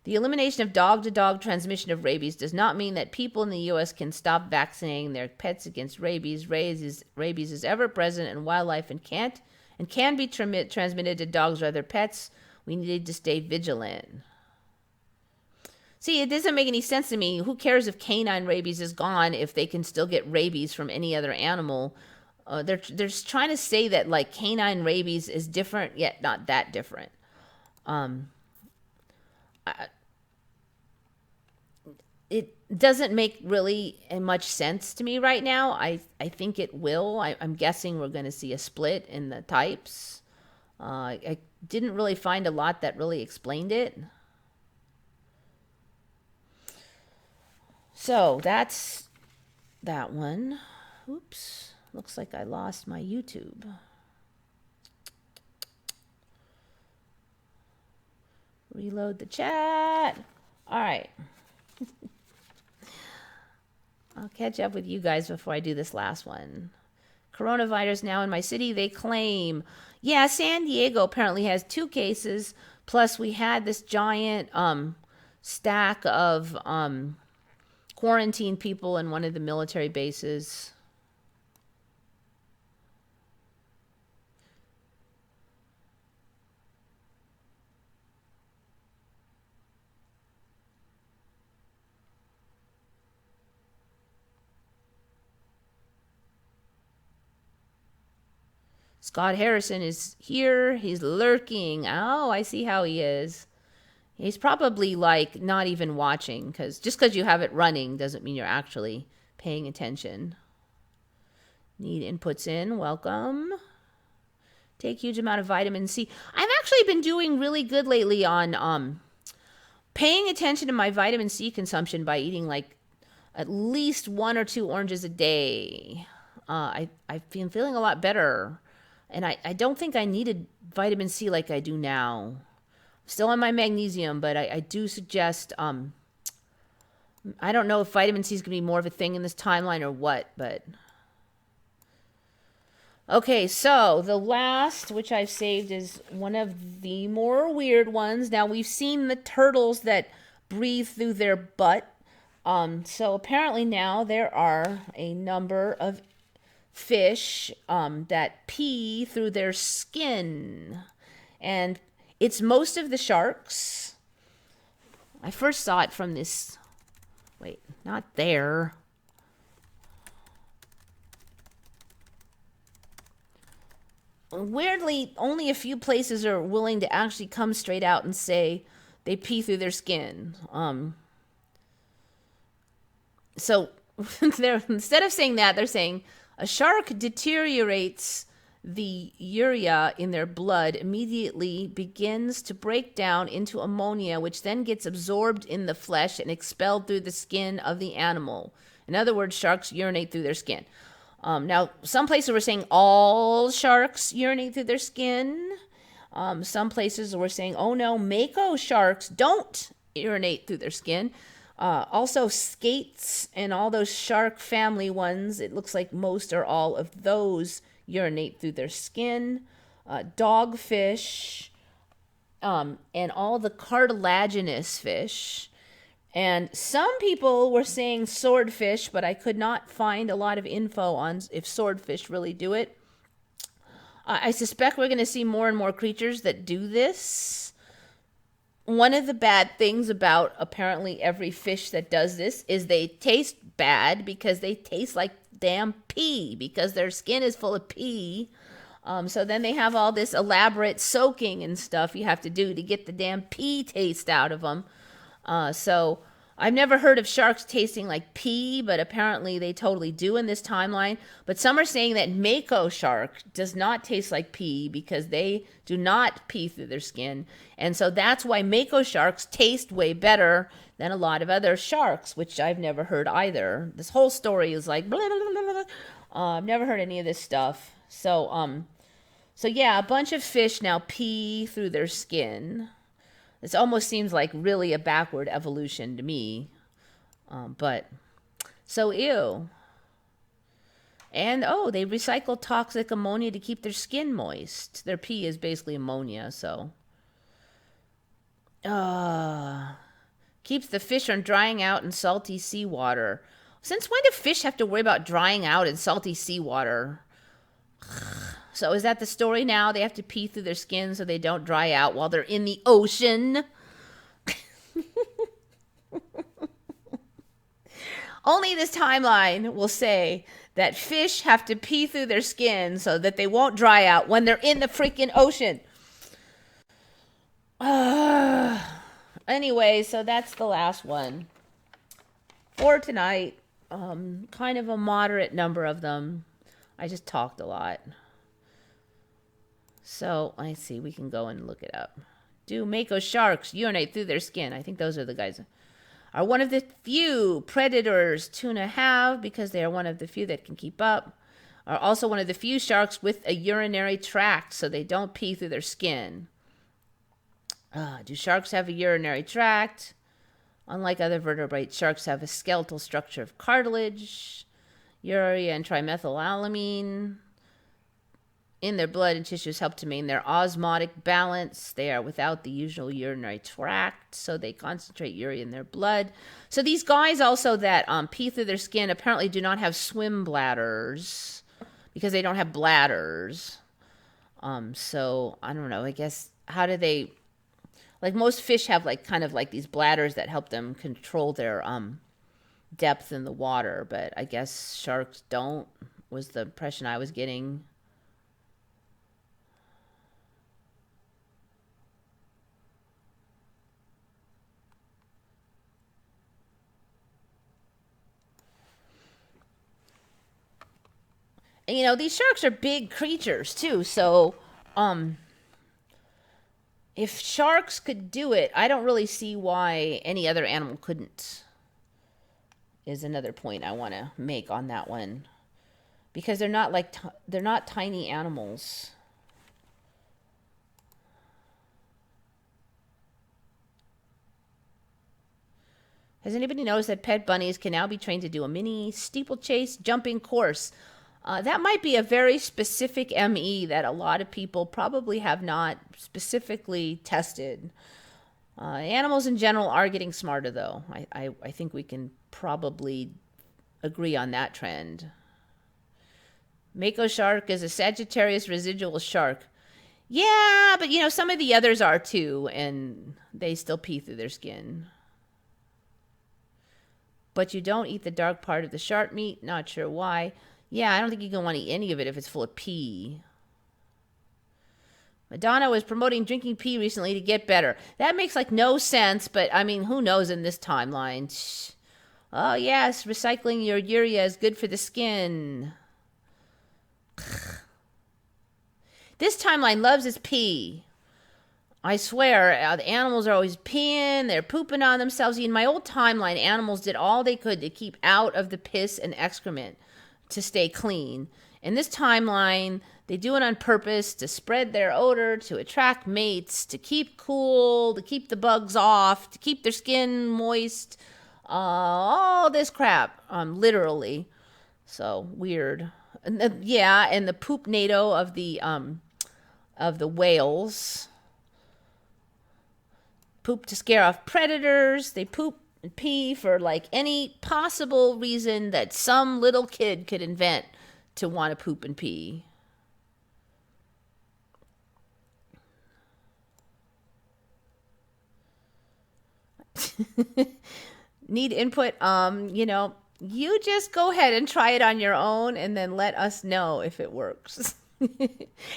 The elimination of dog-to-dog transmission of rabies does not mean that people in the U.S. can stop vaccinating their pets against rabies. Rabies is ever present in wildlife and can be transmitted to dogs or other pets. We need to stay vigilant. See, it doesn't make any sense to me. Who cares if canine rabies is gone if they can still get rabies from any other animal? They're trying to say that like canine rabies is different, yet not that different. It doesn't make really much sense to me right now. I think it will. I'm guessing we're going to see a split in the types. I didn't really find a lot that really explained it. So that's that one. Oops. Looks like I lost my YouTube. Reload the chat. All right. I'll catch up with you guys before I do this last one. Coronavirus now in my city, they claim. Yeah, San Diego apparently has 2 cases. Plus, we had this giant stack of quarantined people in one of the military bases. Scott Harrison is here. He's lurking. Oh, I see how he is. He's probably like not even watching, because just because you have it running doesn't mean you're actually paying attention. Need inputs in. Welcome. Take huge amount of vitamin C. I've actually been doing really good lately on paying attention to my vitamin C consumption by eating like at least 1 or 2 oranges a day. I've been feeling a lot better. And I don't think I needed vitamin C like I do now. Still on my magnesium, but I do suggest, I don't know if vitamin C is going to be more of a thing in this timeline or what, but. Okay, so the last, which I've saved, is one of the more weird ones. Now, we've seen the turtles that breathe through their butt. So apparently now there are a number of fish that pee through their skin. And it's most of the sharks. I first saw it from this... Wait, not there. Weirdly, only a few places are willing to actually come straight out and say they pee through their skin. So instead of saying that, they're saying a shark deteriorates the urea in their blood, immediately begins to break down into ammonia, which then gets absorbed in the flesh and expelled through the skin of the animal. In other words, sharks urinate through their skin. Now, some places were saying all sharks urinate through their skin. Some places were saying, oh no, mako sharks don't urinate through their skin. Also, skates and all those shark family ones, it looks like most or all of those urinate through their skin. Dogfish, and all the cartilaginous fish. And some people were saying swordfish, but I could not find a lot of info on if swordfish really do it. I suspect we're going to see more and more creatures that do this. One of the bad things about apparently every fish that does this is they taste bad because they taste like damn pee because their skin is full of pee. So then they have all this elaborate soaking and stuff you have to do to get the damn pee taste out of them. So I've never heard of sharks tasting like pee, but apparently they totally do in this timeline. But some are saying that mako shark does not taste like pee because they do not pee through their skin. And so that's why mako sharks taste way better than a lot of other sharks, which I've never heard either. This whole story is like, blah, blah, blah, blah, blah. I've never heard any of this stuff. So yeah, a bunch of fish now pee through their skin. This almost seems like really a backward evolution to me. But, so ew. And, they recycle toxic ammonia to keep their skin moist. Their pee is basically ammonia, so. Keeps the fish from drying out in salty seawater. Since when do fish have to worry about drying out in salty seawater? So is that the story now? They have to pee through their skin so they don't dry out while they're in the ocean? Only this timeline will say that fish have to pee through their skin so that they won't dry out when they're in the freaking ocean. Anyway, so that's the last one for tonight. Kind of a moderate number of them. I just talked a lot. So, I see. We can go and look it up. Do mako sharks urinate through their skin? I think those are the guys. Are one of the few predators tuna have, because they are one of the few that can keep up. Are also one of the few sharks with a urinary tract, so they don't pee through their skin. Do sharks have a urinary tract? Unlike other vertebrates, sharks have a skeletal structure of cartilage, urea and trimethylamine in their blood and tissues help to maintain their osmotic balance. They are without the usual urinary tract, so they concentrate urea in their blood. So these guys also that pee through their skin apparently do not have swim bladders because they don't have bladders. So I don't know. I guess how do they? Like most fish have like kind of like these bladders that help them control their depth in the water, but I guess sharks don't. Was the impression I was getting. And, these sharks are big creatures too, so If sharks could do it, I don't really see why any other animal couldn't. Is another point I want to make on that one, because they're not tiny animals. Has anybody noticed that pet bunnies can now be trained to do a mini steeplechase jumping course? That might be a very specific ME that a lot of people probably have not specifically tested. Animals in general are getting smarter, though. I think we can probably agree on that trend. Mako shark is a Sagittarius residual shark. Yeah, but some of the others are too, and they still pee through their skin. But you don't eat the dark part of the shark meat. Not sure why. Yeah, I don't think you can want to eat any of it if it's full of pee. Madonna was promoting drinking pee recently to get better. That makes no sense, but I mean, who knows in this timeline? Oh, yes, recycling your urea is good for the skin. This timeline loves its pee. I swear, the animals are always peeing, they're pooping on themselves. In my old timeline, animals did all they could to keep out of the piss and excrement to stay clean. In this timeline, they do it on purpose to spread their odor, to attract mates, to keep cool, to keep the bugs off, to keep their skin moist. All this crap, literally. So weird. And the poop NATO of the whales. Poop to scare off predators. They poop and pee for any possible reason that some little kid could invent to want to poop and pee. Need input? You just go ahead and try it on your own and then let us know if it works.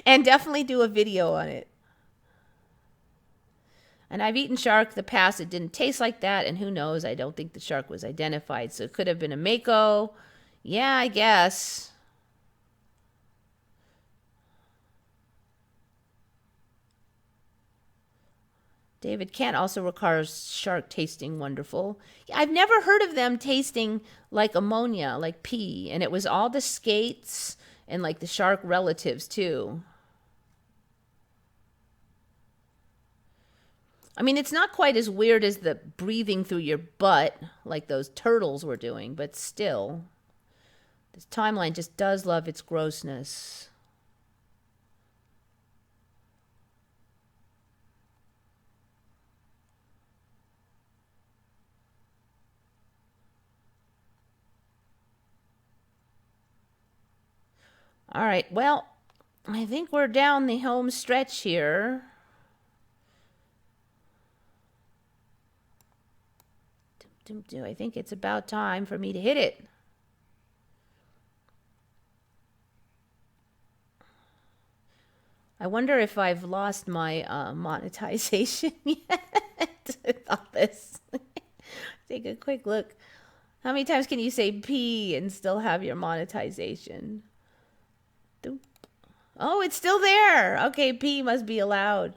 And definitely do a video on it. And I've eaten shark in the past. It didn't taste like that. And who knows? I don't think the shark was identified. So it could have been a mako. Yeah, I guess. David Kent also requires shark tasting wonderful. Yeah, I've never heard of them tasting like ammonia, like pee. And it was all the skates and the shark relatives too. I mean, it's not quite as weird as the breathing through your butt like those turtles were doing, but still, this timeline just does love its grossness. All right, well, I think we're down the home stretch here. I think it's about time for me to hit it. I wonder if I've lost my monetization yet with all this. Take a quick look. How many times can you say P and still have your monetization? Oh, it's still there. Okay, P must be allowed.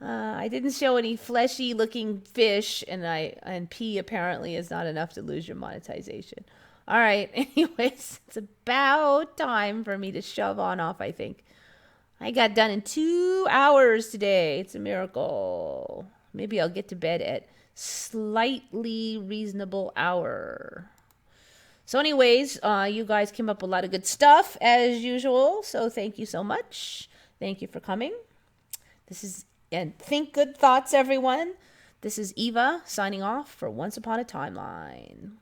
I didn't show any fleshy looking fish, and P apparently is not enough to lose your monetization. All right, anyways, it's about time for me to shove on off, I think. I got done in 2 hours today. It's a miracle. Maybe I'll get to bed at slightly reasonable hour. So anyways, you guys came up with a lot of good stuff as usual. So thank you so much. Thank you for coming. And think good thoughts, everyone. This is Eva signing off for Once Upon a Timeline.